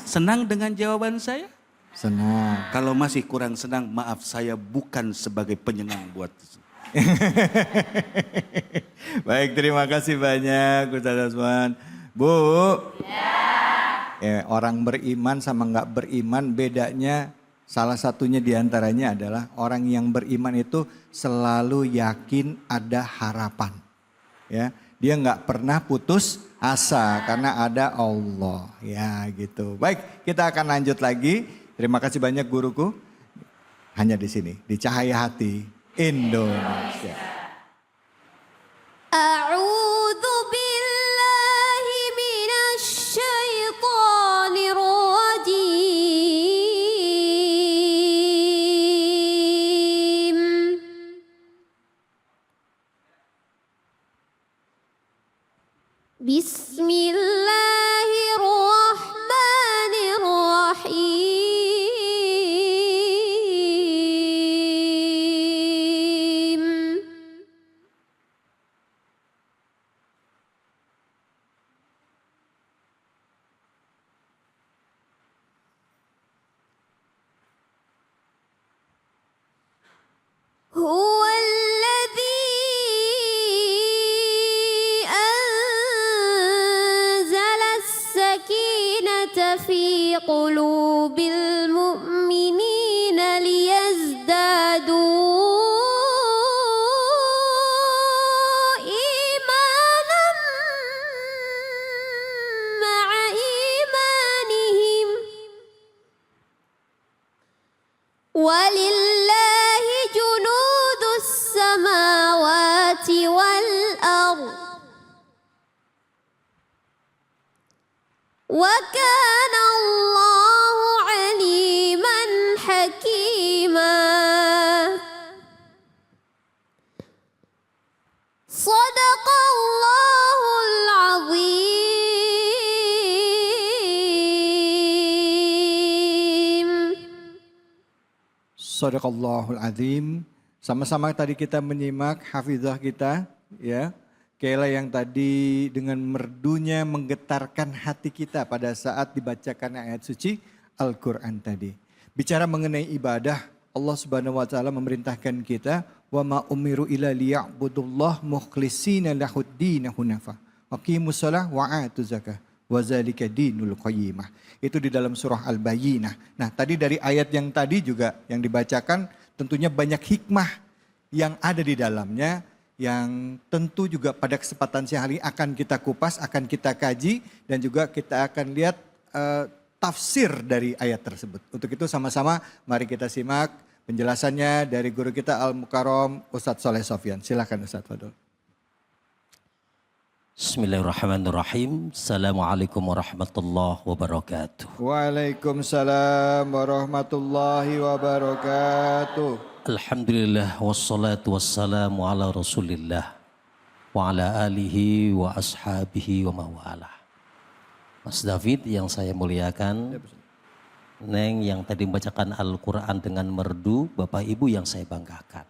Senang dengan jawaban saya? Senang. Kalau masih kurang senang, maaf saya bukan sebagai penyenang buat. Baik, terima kasih banyak Ustaz Azwan. Bu. Ya, orang beriman sama nggak beriman bedanya salah satunya diantaranya adalah orang yang beriman itu selalu yakin ada harapan. Ya, dia nggak pernah putus asa karena ada Allah. Ya gitu. Baik, kita akan lanjut lagi. Terima kasih banyak guruku. Hanya di sini, di Cahaya Hati Indonesia. A'udzu billahi minasy syaithanir rajim. Bismillahirrahmanirrahim. هو الذي أنزل السكينة في قلوب المؤمنين ليزدادوا إيمانا مع إيمانهم ولله جنود السماوات والأرض وكان الله عليما حكيما صدق الله العظيم. Sadaqallahul Azim. Sama-sama tadi kita menyimak hafizah kita ya. Kayla yang tadi dengan merdunya menggetarkan hati kita pada saat dibacakan ayat suci Al-Quran tadi. Bicara mengenai ibadah, Allah Subhanahu wa taala memerintahkan kita wa ma umiru illa liya'budullah mukhlishina lahuddin hunafa. Aqimus shalah wa atuz zakah wa zalika dinul qayyimah. Itu di dalam surah Al-Bayyinah. Nah, tadi dari ayat yang tadi juga yang dibacakan tentunya banyak hikmah yang ada di dalamnya yang tentu juga pada kesempatan siang hari akan kita kupas, akan kita kaji dan juga kita akan lihat tafsir dari ayat tersebut. Untuk itu sama-sama mari kita simak penjelasannya dari guru kita Al-Mukarram Ustadz Soleh Sofyan. Silakan Ustadz Fadol. Bismillahirrahmanirrahim. Assalamualaikum warahmatullahi wabarakatuh. Waalaikumsalam warahmatullahi wabarakatuh. Alhamdulillah wassalatu wassalamu ala rasulillah wa ala alihi wa ashabihi wa mawala. Mas David yang saya muliakan, Neng yang tadi membacakan Al-Quran dengan merdu, Bapak Ibu yang saya banggakan.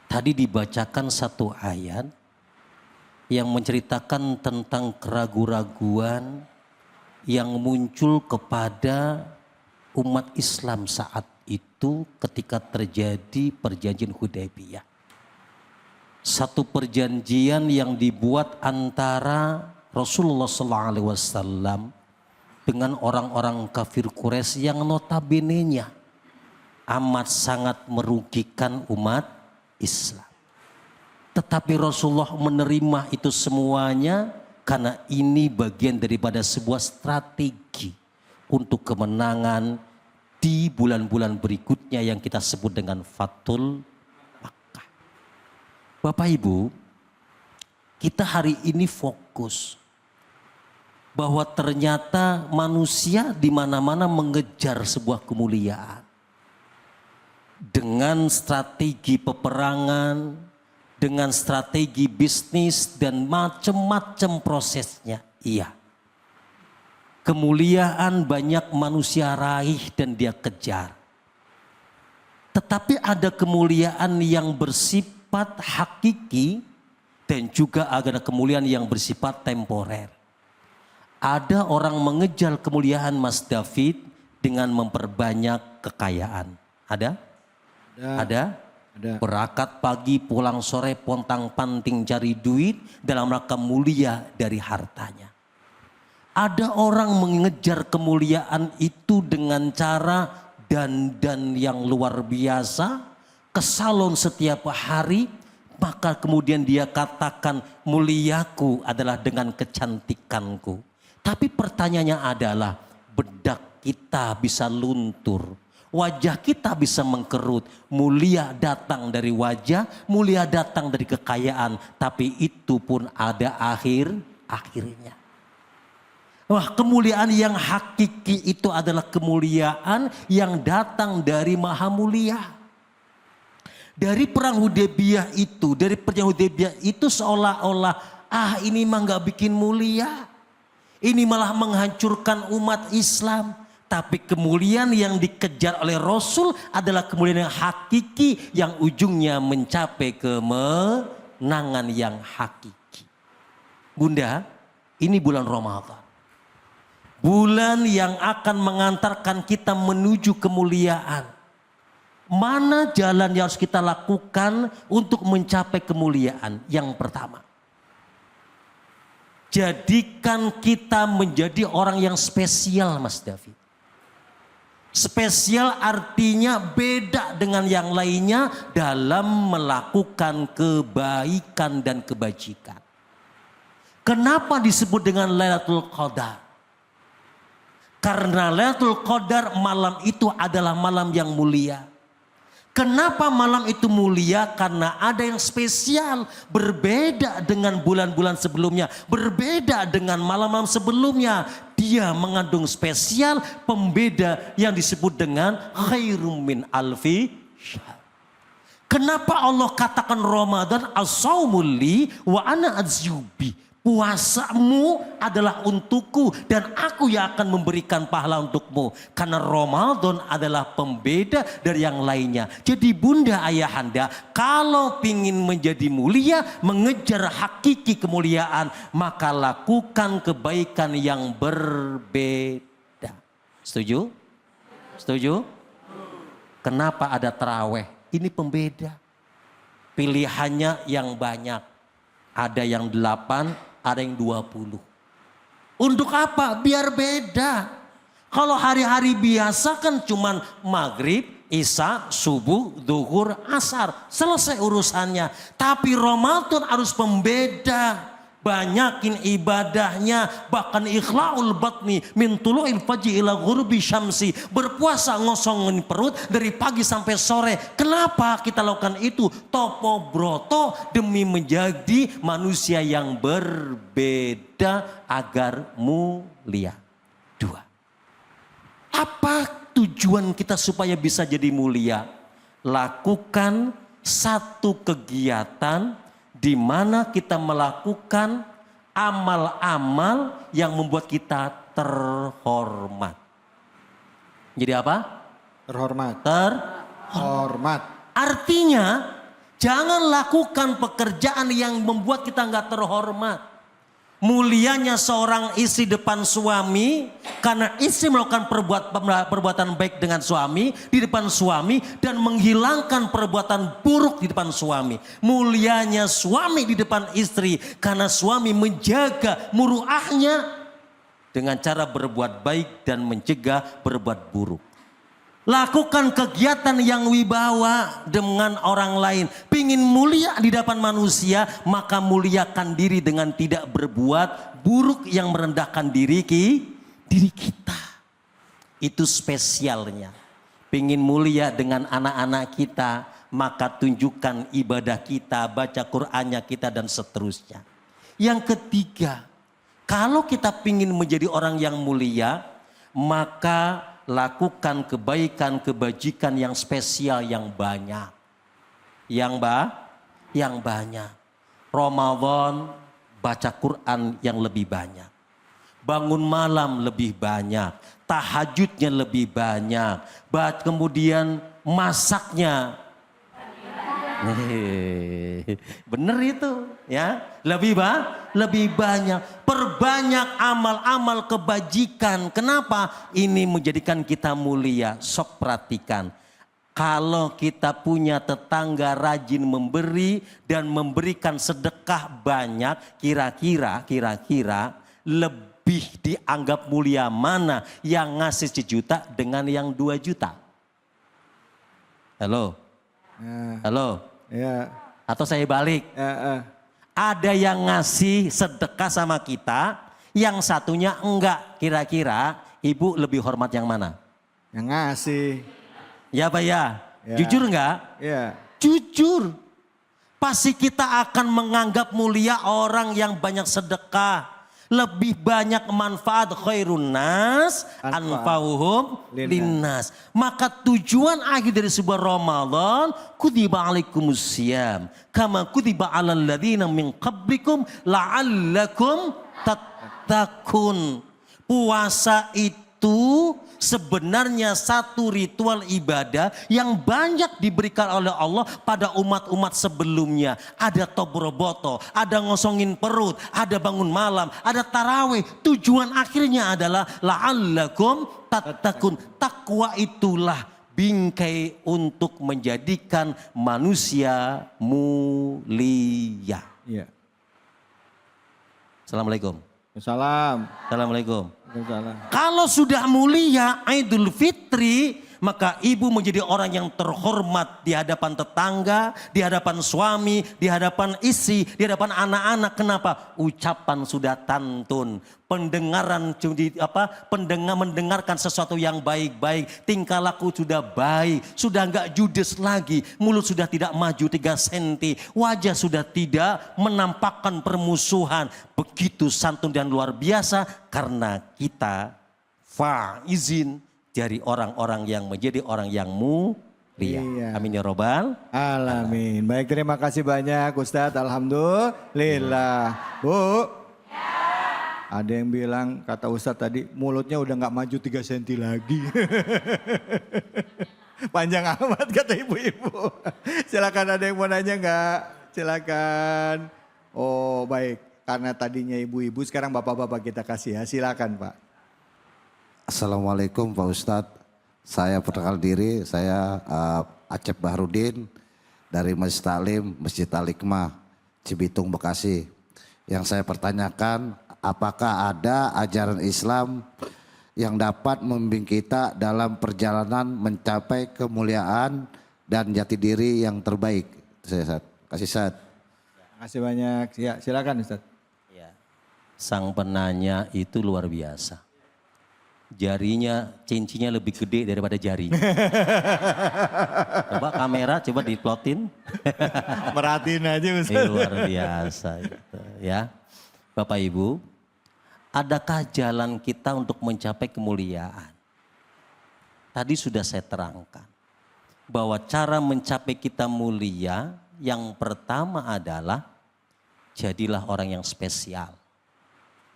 Tadi dibacakan satu ayat yang menceritakan tentang keraguan-raguan yang muncul kepada umat Islam saat itu ketika terjadi perjanjian Hudaybiyah. satu perjanjian yang dibuat antara Rasulullah SAW dengan orang-orang kafir Quraisy yang notabene-nya amat sangat merugikan umat Islam. Tetapi Rasulullah menerima itu semuanya karena ini bagian daripada sebuah strategi untuk kemenangan di bulan-bulan berikutnya yang kita sebut dengan Fathul Makkah. Bapak Ibu, kita hari ini fokus bahwa ternyata manusia di mana-mana mengejar sebuah kemuliaan dengan strategi peperangan, dengan strategi bisnis dan macam-macam prosesnya. Iya. Kemuliaan banyak manusia raih dan dia kejar. Tetapi ada kemuliaan yang bersifat hakiki dan juga ada kemuliaan yang bersifat temporer. Ada orang mengejar kemuliaan Mas David dengan memperbanyak kekayaan. Ada? Ada? Berangkat pagi pulang sore pontang-panting cari duit dalam rangka mulia dari hartanya. Ada orang mengejar kemuliaan itu dengan cara dandan yang luar biasa, ke salon setiap hari, maka kemudian dia katakan muliaku adalah dengan kecantikanku. Tapi pertanyaannya adalah bedak kita bisa luntur. Wajah kita bisa mengkerut, mulia datang dari wajah, mulia datang dari kekayaan, tapi itu pun ada akhirnya. Wah, kemuliaan yang hakiki itu adalah kemuliaan yang datang dari Maha Mulia. Dari perang Hudaybiyah itu, dari perjanjian Hudaybiyah itu seolah-olah ini mah gak bikin mulia. Ini malah menghancurkan umat Islam. Tapi kemuliaan yang dikejar oleh Rasul adalah kemuliaan yang hakiki, yang ujungnya mencapai kemenangan yang hakiki. Bunda, ini bulan Ramadan. Bulan yang akan mengantarkan kita menuju kemuliaan. Mana jalan yang harus kita lakukan untuk mencapai kemuliaan? Yang pertama, jadikan kita menjadi orang yang spesial, Mas David. Spesial artinya beda dengan yang lainnya dalam melakukan kebaikan dan kebajikan. Kenapa disebut dengan Lailatul Qadar? Karena Lailatul Qadar malam itu adalah malam yang mulia. Kenapa malam itu mulia? Karena ada yang spesial, berbeda dengan bulan-bulan sebelumnya, berbeda dengan malam-malam sebelumnya. Dia mengandung spesial, pembeda yang disebut dengan khairum min alfi syahr. Kenapa Allah katakan Ramadan as-saumul li wa ana azyubi? Puasamu adalah untukku dan aku yang akan memberikan pahala untukmu. Karena Ramadan adalah pembeda dari yang lainnya. Jadi bunda ayahanda, kalau ingin menjadi mulia, mengejar hakiki kemuliaan, maka lakukan kebaikan yang berbeda. Setuju? Setuju? Kenapa ada taraweh? Ini pembeda. Pilihannya yang banyak. Ada yang 8, ada yang 20. Untuk apa? Biar beda. Kalau hari-hari biasa kan cuman maghrib, isya, subuh, zuhur, asar. Selesai urusannya. Tapi Ramadan harus pembeda. Banyakin ibadahnya, bahkan ikhla'ul batni min tulu'il fajri ila ghurubi syamsi. Berpuasa ngosongin perut dari pagi sampai sore. Kenapa kita lakukan itu? Topo broto demi menjadi manusia yang berbeda agar mulia. 2. Apa tujuan kita supaya bisa jadi mulia? Lakukan satu kegiatan di mana kita melakukan amal-amal yang membuat kita terhormat. Jadi apa? Terhormat. Terhormat. Artinya jangan lakukan pekerjaan yang membuat kita nggak terhormat. Mulianya seorang istri depan suami karena istri melakukan perbuatan baik dengan suami di depan suami dan menghilangkan perbuatan buruk di depan suami. Mulianya suami di depan istri karena suami menjaga muruahnya dengan cara berbuat baik dan mencegah berbuat buruk. Lakukan kegiatan yang wibawa dengan orang lain. Pingin mulia di depan manusia, maka muliakan diri dengan tidak berbuat buruk yang merendahkan diri kita. Itu spesialnya. Pingin mulia dengan anak-anak kita, maka tunjukkan ibadah kita, baca Qur'annya kita dan seterusnya. Yang ketiga, kalau kita pingin menjadi orang yang mulia, maka lakukan kebaikan, kebajikan yang spesial yang banyak. Yang banyak. Ramadan baca Quran yang lebih banyak. Bangun malam lebih banyak. Tahajudnya lebih banyak. Kemudian masaknya. Bener itu ya. Lebih banyak. Perbanyak amal-amal kebajikan. Kenapa? Ini menjadikan kita mulia. Sok perhatikan. Kalau kita punya tetangga rajin memberi dan memberikan sedekah banyak, kira-kira lebih dianggap mulia mana yang ngasih 1 juta dengan yang 2 juta? Halo? Ya. Atau saya balik? Ada yang ngasih sedekah sama kita, yang satunya enggak. Kira-kira ibu lebih hormat yang mana? Yang ngasih. Ya Pak ya? Jujur enggak? Ya. Jujur. Pasti kita akan menganggap mulia orang yang banyak sedekah. Lebih banyak manfaat khairun nas anfa'uhum linnas. Maka tujuan akhir dari sebuah Ramadan, kutiba alaikumusiyam kama kutiba alal ladzina min qablikum la'allakum tattaqun. Puasa itu sebenarnya satu ritual ibadah yang banyak diberikan oleh Allah pada umat-umat sebelumnya. Ada tobroboto, ada ngosongin perut, ada bangun malam, ada tarawih. Tujuan akhirnya adalah la'allakum tattaqun. Takwa itulah bingkai untuk menjadikan manusia mulia. Iya. Assalamualaikum. Salam. Assalamualaikum. Salam. Kalau sudah mulia Idul Fitri, maka ibu menjadi orang yang terhormat di hadapan tetangga, di hadapan suami, di hadapan istri, di hadapan anak-anak. Kenapa? Ucapan sudah tantun, mendengarkan sesuatu yang baik-baik, tingkah laku sudah baik, sudah enggak judes lagi, mulut sudah tidak maju 3 senti, wajah sudah tidak menampakkan permusuhan. Begitu santun dan luar biasa karena kita faizin dari orang-orang yang menjadi orang yang mulia. Iya. Amin ya robbal Alamin. Baik, terima kasih banyak Ustadz. Alhamdulillah. Bu. Ada yang bilang, kata Ustadz tadi, mulutnya udah gak maju 3 senti lagi. Panjang amat kata ibu-ibu. Silakan, ada yang mau nanya gak? Silakan. Oh baik, karena tadinya ibu-ibu, sekarang bapak-bapak kita kasih ya. Silakan Pak. Assalamualaikum Pak Ustadz. Saya perkenalkan diri, saya Acep Bahrudin dari Masjid Talim, Masjid Al-Hikmah, Cibitung, Bekasi. Yang saya pertanyakan, apakah ada ajaran Islam yang dapat membimbing kita dalam perjalanan mencapai kemuliaan dan jati diri yang terbaik? Saya kasih Ustadz. Terima kasih banyak. Ya, silakan Ustadz. Ya. Sang penanya itu luar biasa. Jarinya, cincinnya lebih gede daripada jarinya. Coba kamera, coba diplotin. Merhatiin aja Ustadz. Luar biasa gitu, ya. Bapak Ibu, adakah jalan kita untuk mencapai kemuliaan? Tadi sudah saya terangkan bahwa cara mencapai kita mulia yang pertama adalah jadilah orang yang spesial.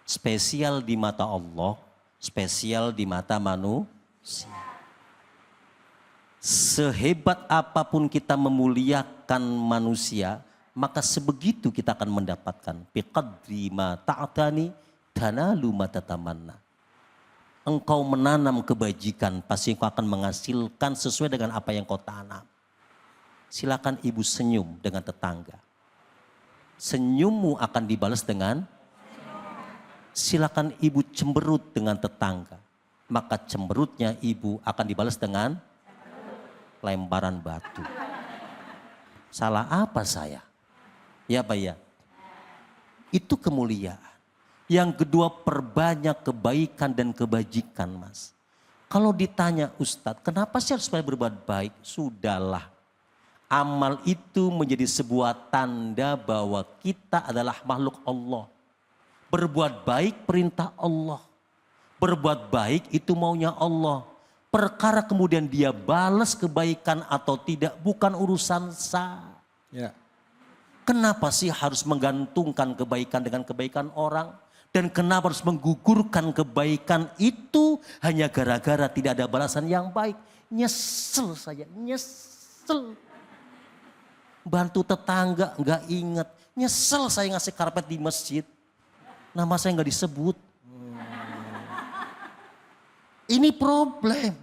Spesial di mata Allah, spesial di mata manusia. Sehebat apapun kita memuliakan manusia, maka sebegitu kita akan mendapatkan. Biqadri ma ta'tani tanalu ma tatamanna. Engkau menanam kebajikan, pasti engkau akan menghasilkan sesuai dengan apa yang kau tanam. Silakan ibu senyum dengan tetangga. Senyummu akan dibalas dengan, silakan ibu cemberut dengan tetangga. Maka cemberutnya ibu akan dibalas dengan lemparan batu. Salah apa saya? Ya Pak ya. Itu kemuliaan. Yang kedua, perbanyak kebaikan dan kebajikan, Mas. Kalau ditanya Ustadz, kenapa sih harus berbuat baik? Sudahlah. Amal itu menjadi sebuah tanda bahwa kita adalah makhluk Allah. Berbuat baik perintah Allah. Berbuat baik itu maunya Allah. Perkara kemudian dia balas kebaikan atau tidak bukan urusan saya. Ya. Kenapa sih harus menggantungkan kebaikan dengan kebaikan orang? Dan kenapa harus menggugurkan kebaikan itu hanya gara-gara tidak ada balasan yang baik? Nyesel saya, nyesel. Bantu tetangga nggak ingat. Nyesel saya ngasih karpet di masjid. Nama saya nggak disebut. Ini problem.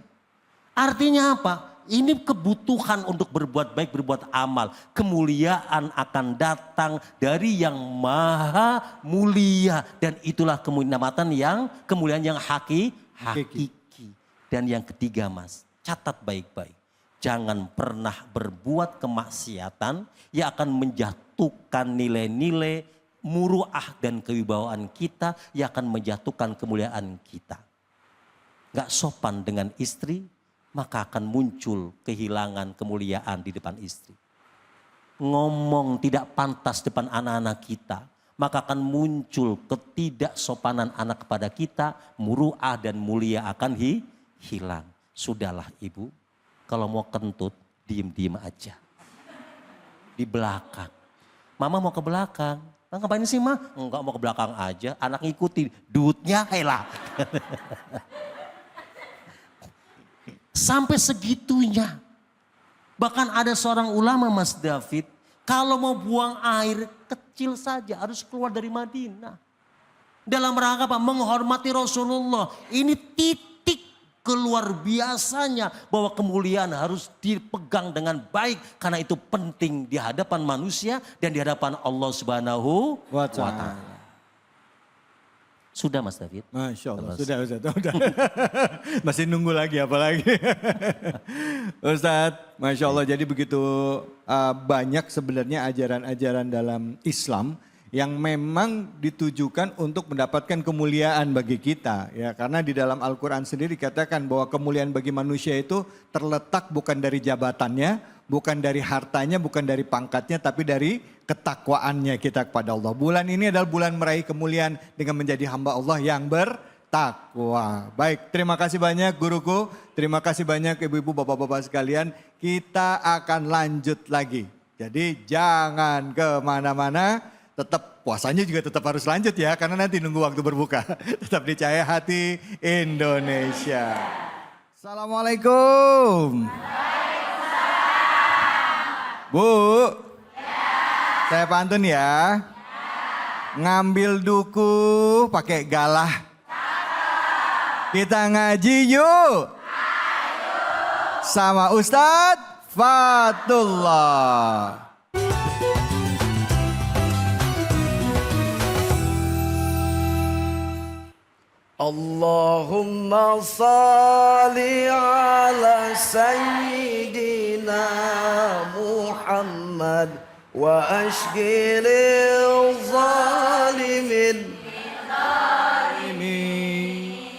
Artinya apa? Ini kebutuhan untuk berbuat baik, berbuat amal. Kemuliaan akan datang dari yang maha mulia. Dan itulah kemuliaan yang hakiki. Dan yang ketiga Mas, catat baik-baik. Jangan pernah berbuat kemaksiatan yang akan menjatuhkan nilai-nilai muruah dan kewibawaan kita. Yang akan menjatuhkan kemuliaan kita. Gak sopan dengan istri, maka akan muncul kehilangan kemuliaan di depan istri. Ngomong tidak pantas depan anak-anak kita, maka akan muncul ketidaksopanan anak kepada kita, muruah dan mulia akan hilang. Sudahlah ibu, kalau mau kentut, diem-diem aja. Di belakang. Mama mau ke belakang. Ngapain sih ma? Enggak, mau ke belakang aja, anak ngikutin. Duitnya helah. Sampai segitunya. Bahkan ada seorang ulama Mas David, kalau mau buang air kecil saja harus keluar dari Madinah. Dalam rangka apa? Menghormati Rasulullah. Ini titik keluar biasanya bahwa kemuliaan harus dipegang dengan baik. Karena itu penting di hadapan manusia dan di hadapan Allah Subhanahu wa Ta'ala. Sudah Mas David? Masya Allah, sudah. Masih nunggu lagi apa lagi. Ustadz, Masya Allah, jadi begitu banyak sebenarnya ajaran-ajaran dalam Islam yang memang ditujukan untuk mendapatkan kemuliaan bagi kita. Ya, karena di dalam Al-Quran sendiri dikatakan bahwa kemuliaan bagi manusia itu terletak bukan dari jabatannya, bukan dari hartanya, bukan dari pangkatnya, tapi dari ketakwaannya kita kepada Allah. Bulan ini adalah bulan meraih kemuliaan dengan menjadi hamba Allah yang bertakwa. Baik, terima kasih banyak guruku, terima kasih banyak ibu-ibu, bapak-bapak sekalian. Kita akan lanjut lagi. Jadi jangan kemana-mana, tetap puasanya juga tetap harus lanjut ya, karena nanti nunggu waktu berbuka. Tetap di Cahaya Hati Indonesia. Assalamualaikum. Bu, saya pantun ya. Ngambil duku pakai galah. Kita ngaji yuk. Sama Ustadz Fatullah. Allahumma salli ala sayyidina Muhammad wa ashghil zalimin.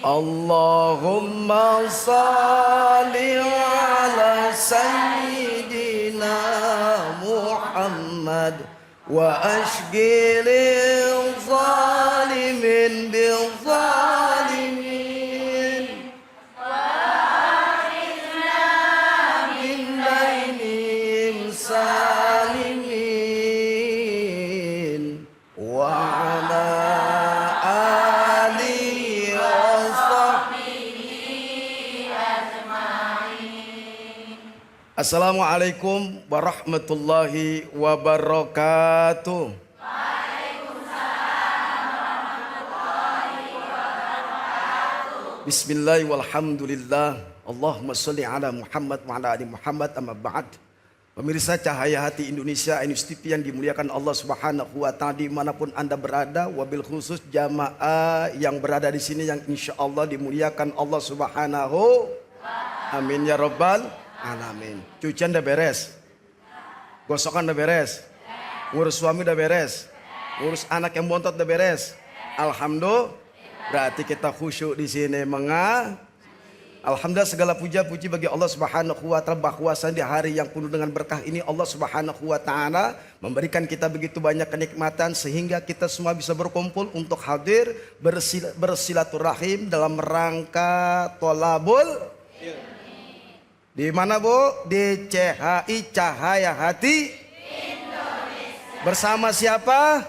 Allahumma salli ala sayyidina Muhammad wa ashghil zalimin bil zalimin wa min bainihim salimin wa ala alihi wa sahbihi ajma'in. Assalamualaikum warahmatullahi wabarakatuh. Bismillah walhamdulillah. Allahumma sholli ala Muhammad wa ala ali Muhammad, amma ba'd. Pemirsa Cahaya Hati Indonesia, Ainus TV yang dimuliakan Allah Subhanahu wa taala dimanapun Anda berada, wabil khusus jamaah yang berada di sini yang insya Allah dimuliakan Allah Subhanahu. Amin ya rabbal alamin. Cucian udah beres, gosokan udah beres, ngurus suami udah beres, ngurus anak yang bontot udah beres. Alhamdulillah. Berarti kita khusyuk di sini Alhamdulillah, segala puja-puji bagi Allah Subhanahu wa taala bahwasanya di hari yang penuh dengan berkah ini Allah Subhanahu wa taala memberikan kita begitu banyak kenikmatan sehingga kita semua bisa berkumpul untuk hadir bersilaturahim dalam rangka tolabul. Di mana Bu? Di CHI Cahaya Hati Indonesia. Bersama siapa?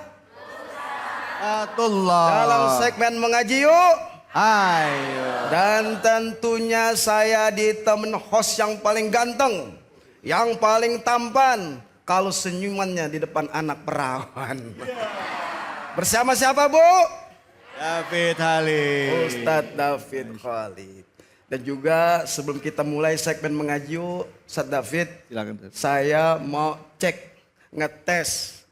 Atullah. Dalam segmen mengaji yuk. Ayo. Dan tentunya saya di temen host yang paling ganteng, yang paling tampan, kalau senyumannya di depan anak perawan. Bersama siapa Bu? David Halid. Ustadz David Khalid. Dan juga sebelum kita mulai segmen mengaji yuk, Ustadz David, Silakan. saya mau ngetes,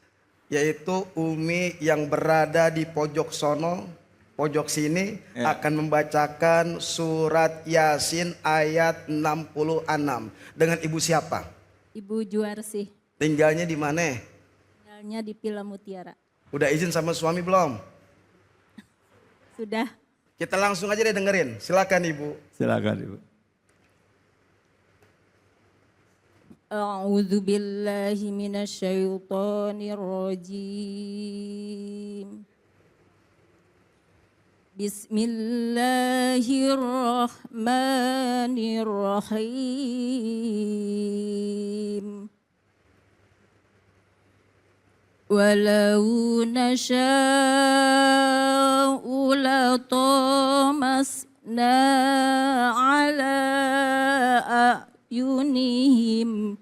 yaitu Umi yang berada di pojok sono, pojok sini akan membacakan surat Yasin ayat 66. Dengan ibu siapa? Ibu Juarsih, Tinggalnya di mana? tinggalnya di Pila Mutiara. Udah izin sama suami belum? Sudah. Kita langsung aja deh dengerin. Silakan Ibu. Silakan Ibu. A'udzu billahi minasyaitonir rajim. Bismillahirrahmanirrahim. Walau nasha'u latamasna ala a'yunihim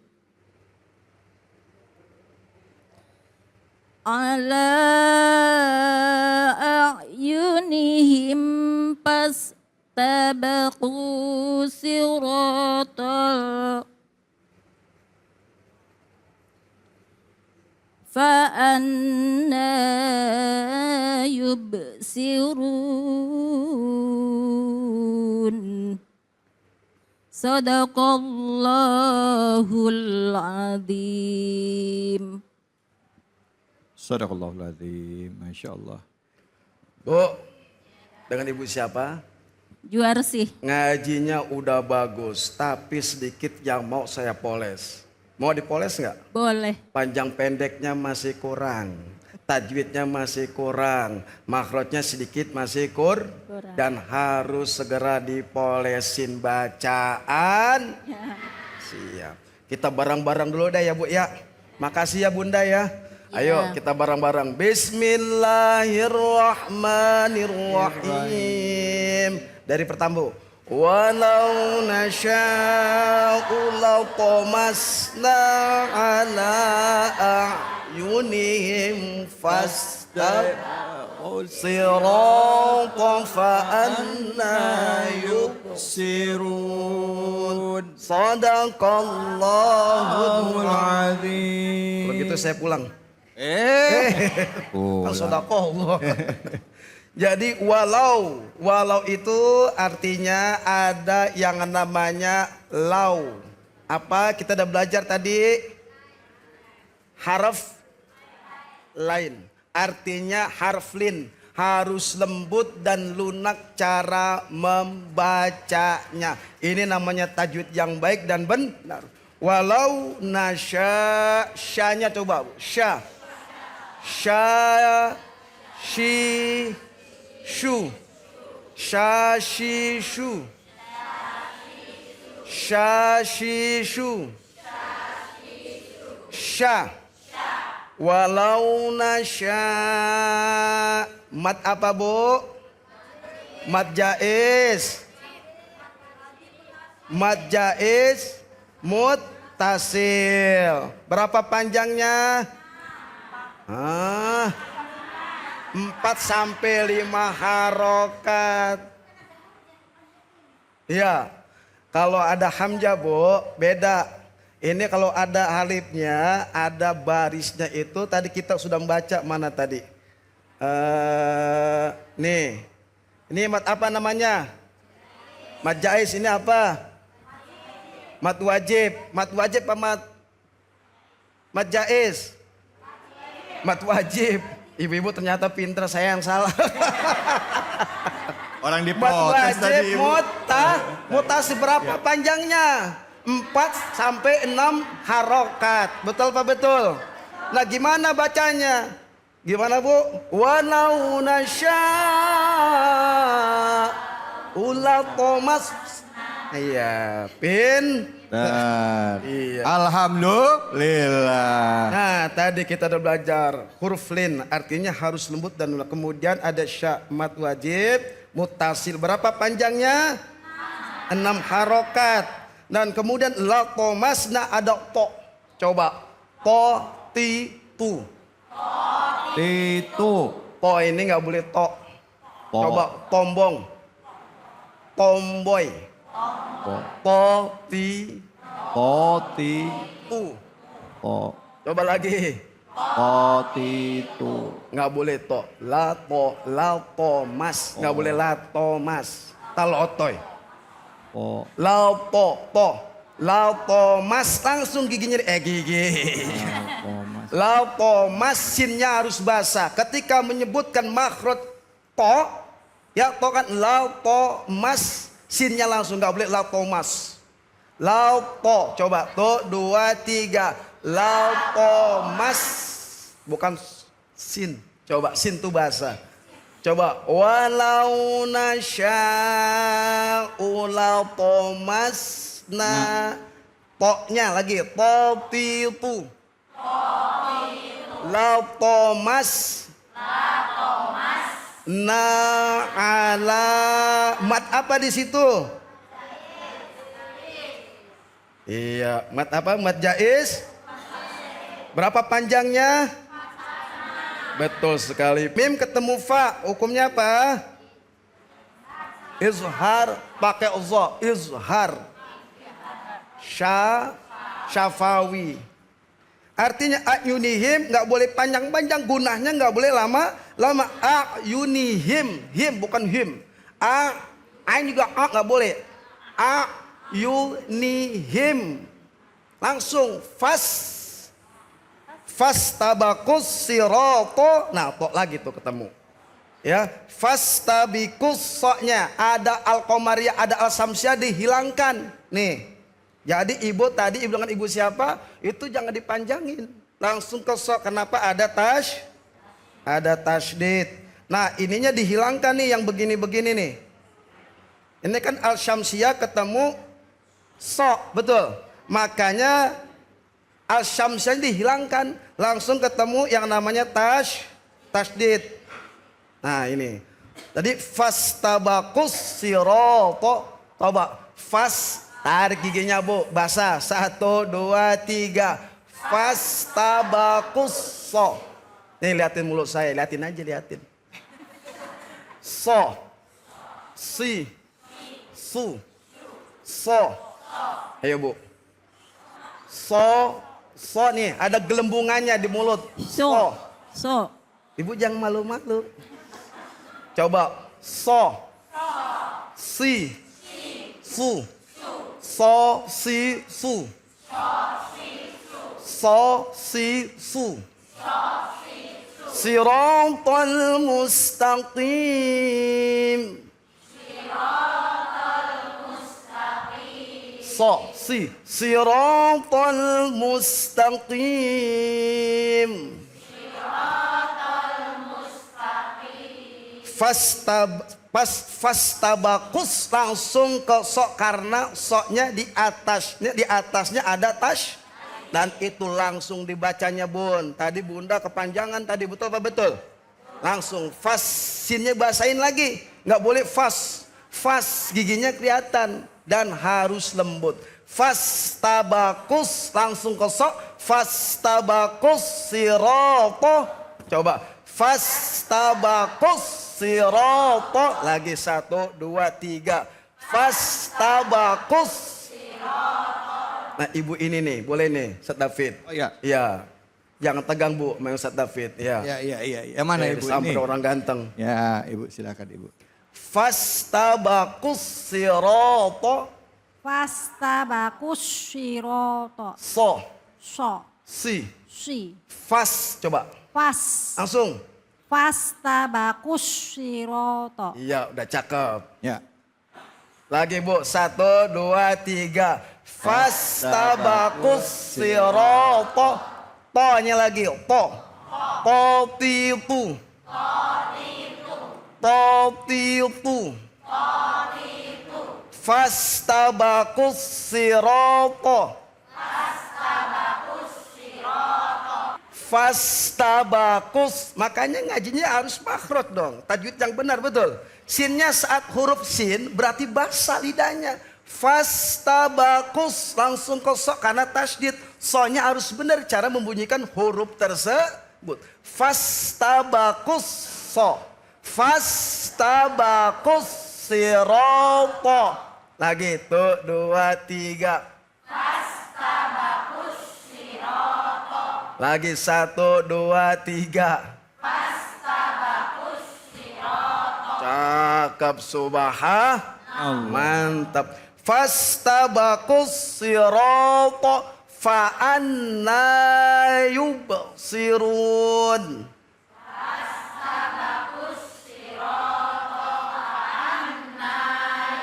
fastabaqu siratal فأنا يبصرون صدق الله العظيم. Sadaqallahul azim. Masya Allah. Bu, dengan Ibu siapa? Juarsih. Ngajinya udah bagus, tapi sedikit yang mau saya poles. Mau dipoles nggak? Boleh. Panjang pendeknya masih kurang, tajwidnya masih kurang, makhrajnya sedikit masih kurang, dan harus segera dipolesin bacaan. Siap. Kita bareng-bareng dulu dah ya Bu ya. Makasih ya Bunda ya. Ayo kita bareng-bareng. Bismillahirrahmanirrahim. Dari pertama Bu. Walau nasya'u latamasna ala a'yunihim fastabaqu sirata fa'anna yubsirun. Sadaqallahul azim. Kalau gitu saya pulang. Kan sadaqallah. Jadi walau itu artinya ada yang namanya lau. Apa kita udah belajar tadi? Harf lain. Artinya harf lin. Harus lembut dan lunak cara membacanya. Ini namanya tajwid yang baik dan benar. Walau nasya, syanya coba. Sya. Sya. Shi. Shu. Shashishu. Shashishu. Sha. Walau nasya. Mat apa Bu? Mat jaiz. Mat jaiz. Mut muttasil. Berapa panjangnya? 4 sampai 5 harokat. Ya, kalau ada hamzah Bu, beda. Ini kalau ada alifnya, ada barisnya itu tadi kita sudah membaca mana tadi? Nih, ini mat apa namanya? Mat jaiz ini apa? Mat wajib. Mat wajib apa mat jaiz? Mat wajib. Ibu-ibu ternyata pinter, saya yang salah. Orang Mat diprotes tadi wajib Ibu. mutasi berapa panjangnya? 4 sampai 6 harokat. Betul Pak betul? Nah gimana bacanya? Gimana Bu? Walau nasya ula tomas. Iya, Iya. Alhamdulillah. Nah, tadi kita udah belajar huruf lin, artinya harus lembut dan lunak. Kemudian ada sya mat wajib, mutasil. Berapa panjangnya? 6 harokat. Dan kemudian la tomasna ada to. Coba. To, ti, tu. Itu. To ini nggak boleh to. To. Coba tombong. Tomboy. To, ti, Poti. tu. Po. Coba lagi. Poti itu. Nggak boleh to. La mas. Nggak boleh la to mas. Talotoy. Po. La to mas. Langsung giginya gigi. La to mas sinnya harus basah. Ketika menyebutkan makhraj to, ya to kan la to mas sinnya langsung, nggak boleh la to mas. La to, coba to 2 3. La to mas, bukan sin. Coba sin tuh basah. Coba walau nasya'u la to mas na. To-nya lagi to itu. La to mas. Na ala mat apa di situ? Iya, mat apa? Mat jaiz. Berapa panjangnya? Betul sekali. Mim ketemu fa, hukumnya apa? Izhar pakai za, izhar. Syafawi. Artinya ayunihim nggak boleh panjang-panjang, gunahnya nggak boleh lama. Ayunihim, him bukan him. Ain juga nggak boleh. Ayunihim. Langsung fastabakus sirato. Nah, to lagi tuh ketemu. Ya, fastabikus soknya ada al-qamariyah, ada al-samsiyah dihilangkan. Nih. Jadi ibu tadi, ibu dengan ibu siapa? Itu jangan dipanjangin. Langsung ke sok. Kenapa? Ada tasydid. Nah ininya dihilangkan nih yang begini-begini nih. Ini kan al-syamsiyah ketemu sok. Betul. Makanya al-syamsiyah dihilangkan. Langsung ketemu yang namanya tasydid. Nah ini. Tadi fastabakus sirato. Coba. Tarik giginya Bu, basah. 1, 2, 3. Fastabakus so. Nih liatin mulut saya, liatin aja, liatin. So, si, su, so. Ayo Bu. So nih ada gelembungannya di mulut. So. Ibu jangan malu-malu. Coba. So, si, su. So, si, su. So, si, su. Siratal mustaqim. So, si. Siratal mustaqim. Fastabakus langsung ke sok karena soknya di atasnya ada tash dan itu langsung dibacanya Bun. Tadi Bunda kepanjangan tadi, betul apa betul? Langsung sinnya basahin lagi, nggak boleh fas giginya kelihatan dan harus lembut. Fastabakus langsung ke so. Fastabakus sirata. Coba. Fastabakus sirata. Lagi 1, 2, 3. Fastabakus. Nah ibu ini nih, boleh nih Ustaz David. Oh iya. Iya. Jangan tegang Bu, sama Ustaz David. Ya. Iya. Yang mana ibu Sampai ini? orang ganteng. Ya ibu, silakan ibu. Fastabakus sirata. Fastabakus siroto. So. So. Si. Si. Fas. Coba. Fas. Langsung. Fastabakus siroto. Iya udah cakep. Ya. Lagi Bu, 1, 2, 3. Fastabakus sirata. To-nya lagi, to. To-titu. To-titu. Fastabakus sirata. Fastabakus. Makanya ngajinya harus makhraj dong. Tajwid yang benar, betul. Sinnya saat huruf sin berarti basah lidahnya. Fastabakus langsung kosok karena tasydid. So-nya harus benar cara membunyikan huruf tersebut. Fastabakus so. Fastabakus sirata. Lagi tuh 2, 3. Fastabakus sirata. Lagi 1, 2, 3. Fastabakus sirata. Cakep mantap. Fastabakus sirata fa anna yubsirun. Fastabakus sirata fa anna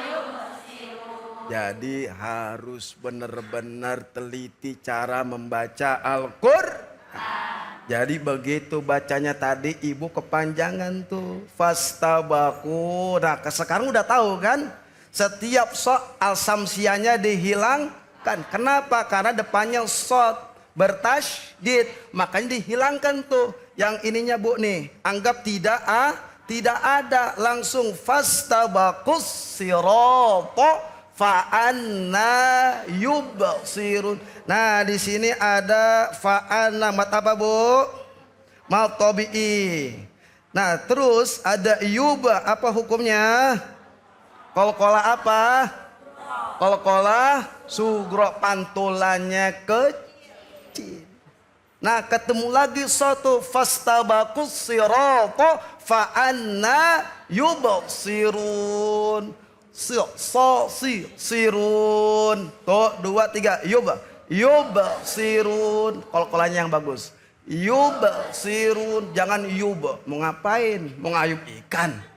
yubsirun. Jadi harus benar-benar teliti cara membaca Al-Qur'an. Jadi begitu bacanya tadi ibu kepanjangan tuh. Fastabaku. Nah sekarang udah tahu kan? Setiap so al-samsianya dihilangkan. Kenapa? Karena depannya sod bertasydid. Makanya dihilangkan tuh. Yang ininya Bu nih. Anggap tidak ada. Langsung fastabakus sirata fa anna yubsirun. Nah di sini ada fa anna mat apa Bu? Mat tabi'i. Nah terus ada yuba, apa hukumnya? Qalqalah apa? Qalqalah sugro, pantulannya kecil. Nah ketemu lagi satu fastabakus sirata fa anna yubsirun. Sirun. Tuh 2, 3 yubsirun. Qalqalahnya yang bagus. Yubsirun, jangan yuba. Mau ngapain? Mau ngayup ikan.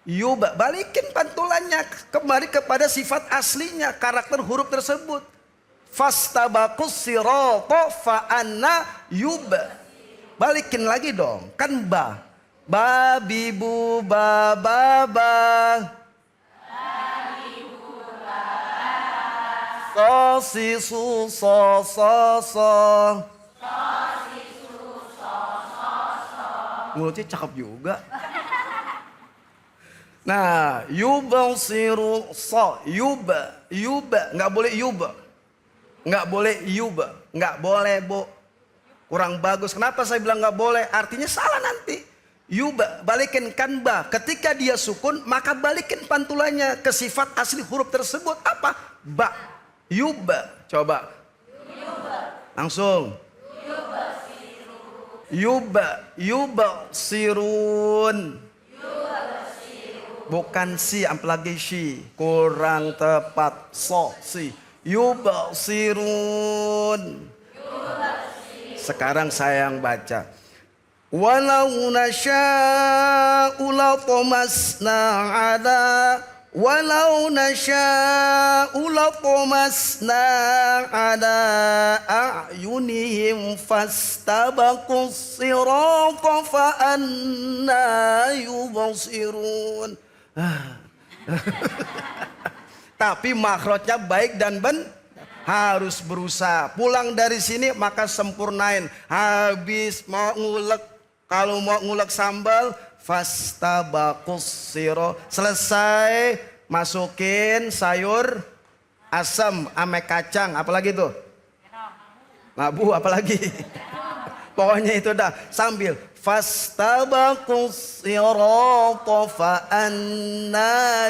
Yuba, balikin pantulannya kembali kepada sifat aslinya, karakter huruf tersebut. Fastabakus sirata fa anna yuba. Balikin lagi dong, kan ba. Babi bu ba ba ba. So si su so so so. Mulutnya cakep juga. Nah, yubsiru so, yuba, nggak boleh yuba, nggak boleh Bu, kurang bagus. Kenapa saya bilang nggak boleh? Artinya salah nanti. Yuba, balikin kan ba. Ketika dia sukun, maka balikin pantulannya ke sifat asli huruf tersebut apa? Ba, yuba. Coba. Langsung. Yubsirun. Bukan si, apalagi si. Kurang tepat. So, si. Yubsirun. Sekarang saya yang baca. Walau nasya'u latamasna ala. Walau nasya'u latamasna ala a'yunihim fastabaqus sirata fa anna yubsirun. Tapi makhrajnya baik dan harus berusaha. Pulang dari sini maka sempurnain. Habis mau ngulek, kalau mau ngulek sambal, fastabaqus siro. Selesai, masukin sayur asam, ame kacang, apalagi tuh? Labu, apalagi? Pokoknya itu dah sambil fastabaqus sirata fa anna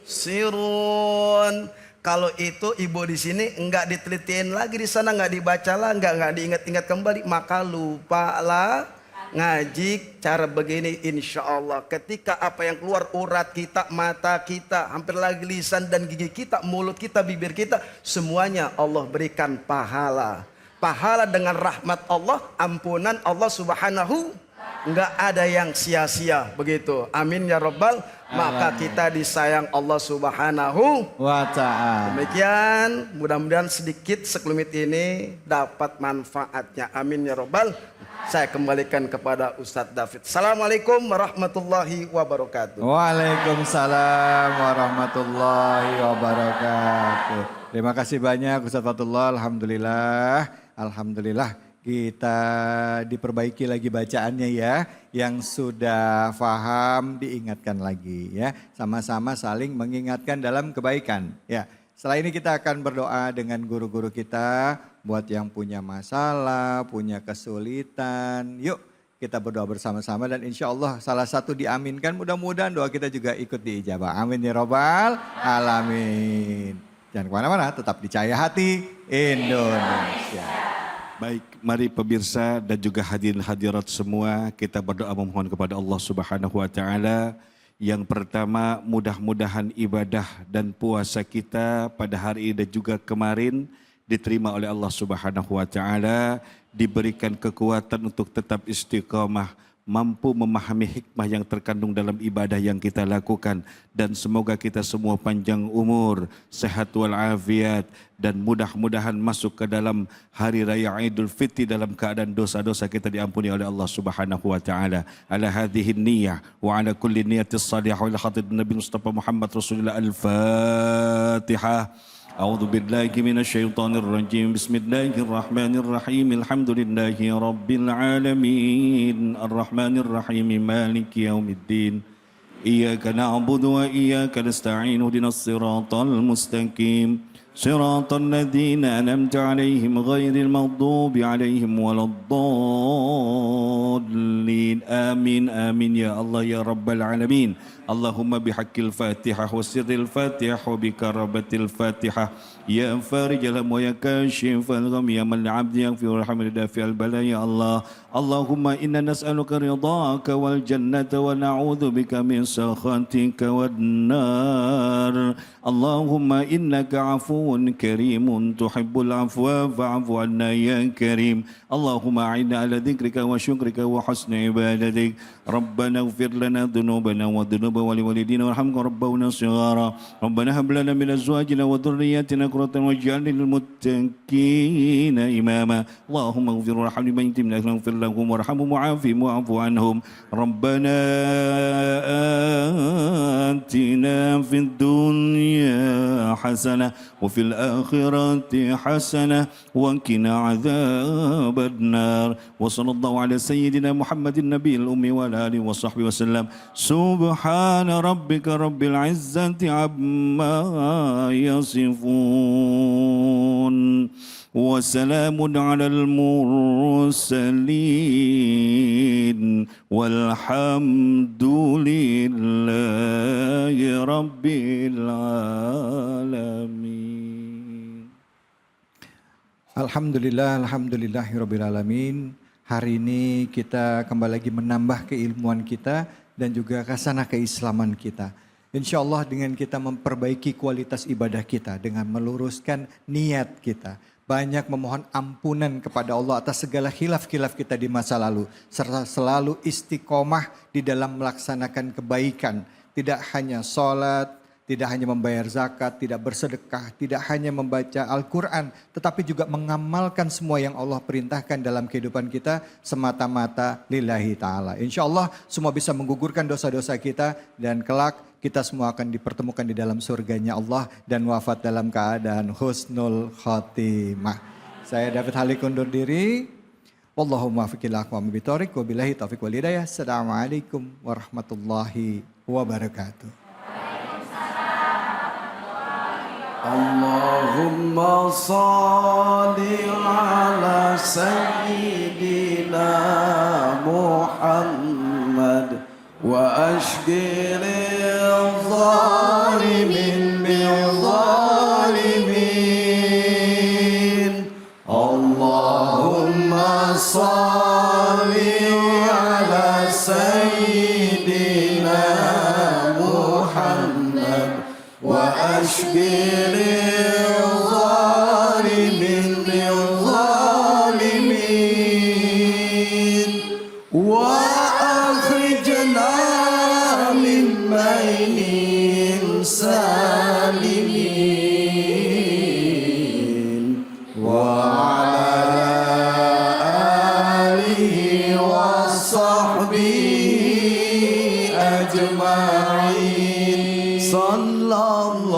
yubsirun. Kalau itu ibu di sini enggak ditelitiin lagi di sana, enggak dibaca lah, enggak diingat-ingat kembali, maka lupa lah ngaji cara begini. Insya Allah ketika apa yang keluar urat kita, mata kita, hampir lagi lisan dan gigi kita, mulut kita, bibir kita, semuanya Allah berikan pahala. Pahala dengan rahmat Allah, ampunan Allah subhanahu, enggak ada yang sia-sia begitu. Amin ya rabbal. Maka kita disayang Allah subhanahu wa ta'ala. Demikian, mudah-mudahan sedikit sekelumit ini dapat manfaatnya. Amin ya rabbal. Saya kembalikan kepada Ustadz David. Assalamualaikum warahmatullahi wabarakatuh. Waalaikumsalam warahmatullahi wabarakatuh. Terima kasih banyak Ustadz Fatullah. Alhamdulillah kita diperbaiki lagi bacaannya ya. Yang sudah paham diingatkan lagi ya. Sama-sama saling mengingatkan dalam kebaikan ya. Setelah ini kita akan berdoa dengan guru-guru kita buat yang punya masalah, punya kesulitan. Yuk kita berdoa bersama-sama dan insya Allah salah satu diaminkan. Mudah-mudahan doa kita juga ikut diijabah. Amin ya robbal alamin. Jangan kemana-mana, tetap di Cahaya Hati Indonesia. Baik, mari pemirsa dan juga hadirin hadirat semua, kita berdoa memohon kepada Allah Subhanahu wa taala. Yang pertama, mudah-mudahan ibadah dan puasa kita pada hari ini dan juga kemarin diterima oleh Allah Subhanahu wa taala, diberikan kekuatan untuk tetap istiqamah, mampu memahami hikmah yang terkandung dalam ibadah yang kita lakukan, dan semoga kita semua panjang umur, sehat walafiat, dan mudah-mudahan masuk ke dalam hari raya Idul Fitri dalam keadaan dosa-dosa kita diampuni oleh Allah Subhanahu wa taala. Ala hadhihi niyyah wa ala kulli niyatis salihah wa khatib Nabi Mustafa Muhammad Rasulullah. Al-Fatihah. A'udzu billahi minasyaitonir rajim. Bismillahirrahmanirrahim. Alhamdulillahi rabbil alamin. Arrahmanir rahim. Maliki yaumiddin. Iyyaka na'budu wa iyyaka nasta'in. Ihdinas siratal mustaqim. Siratal ladzina an'amta 'alaihim ghairil maghdubi 'alaihim waladdallin. Amin amin ya Allah ya rabbal alamin. Allahumma bihaqqil Fatihah wa sirril Fatihah wa bikarabatil Fatihah ya farijal ham wa ya kashifal gham ya man 'abdi yaghfir rahmatil dafi'al bala ya Allah. Allahumma inna nas'aluka ridhaka wal jannata wa na'udzu bika min sakhatika wan nar. Allahumma innaka 'afuwun karimun tuhibbul 'afwa fa'fu 'anna ya karim. Allahumma a'inna 'ala dzikrika wa syukrika wa husni ibadatik. Rabbana ighfir lana dhunubana wa dhunuba ولوالدينا وارحمهم ربنا صغارا ربنا هب لنا من ازواجنا وذرياتنا قرة واجعلنا للمتقين اماما اللهم اغفر وارحم لمن يتم اغفر لهم وارحمهم وعافهم واعف عنهم ربنا آتنا في الدنيا حسنة وفي الآخرة حسنة وقنا عذاب النار وصلى الله على سيدنا محمد النبي الأمي وعلى آله وصحبه وسلم. سبحان ربك رب العزة عما يصفون وسلام على المرسلين والحمد لله رب العالمين. Alhamdulillahirabbil alamin. Hari ini kita kembali lagi menambah keilmuan kita dan juga khasanah keislaman kita. Insya Allah dengan kita memperbaiki kualitas ibadah kita, dengan meluruskan niat kita, banyak memohon ampunan kepada Allah atas segala khilaf-khilaf kita di masa lalu, serta selalu istiqomah di dalam melaksanakan kebaikan, tidak hanya sholat, tidak hanya membayar zakat, tidak bersedekah, tidak hanya membaca Al-Quran, tetapi juga mengamalkan semua yang Allah perintahkan dalam kehidupan kita semata-mata lillahi ta'ala. Insya Allah semua bisa menggugurkan dosa-dosa kita dan kelak kita semua akan dipertemukan di dalam surganya Allah dan wafat dalam keadaan husnul khotimah. Saya David Halik undur diri. Wallahumma fiqillah wa mubitorik wa billahi taufiq wal hidayah. Assalamualaikum warahmatullahi wabarakatuh. Allah Allahumma salli ala sayyidina Muhammad wa ashgiril zalimin bil zalimin. Allahumma salli ala sayyidina Muhammad wa ashgiril zalimin bil zalimin wa akhrijna min bainin salimin wa ala alihi wa sahbihi ajma'in. Sallallahu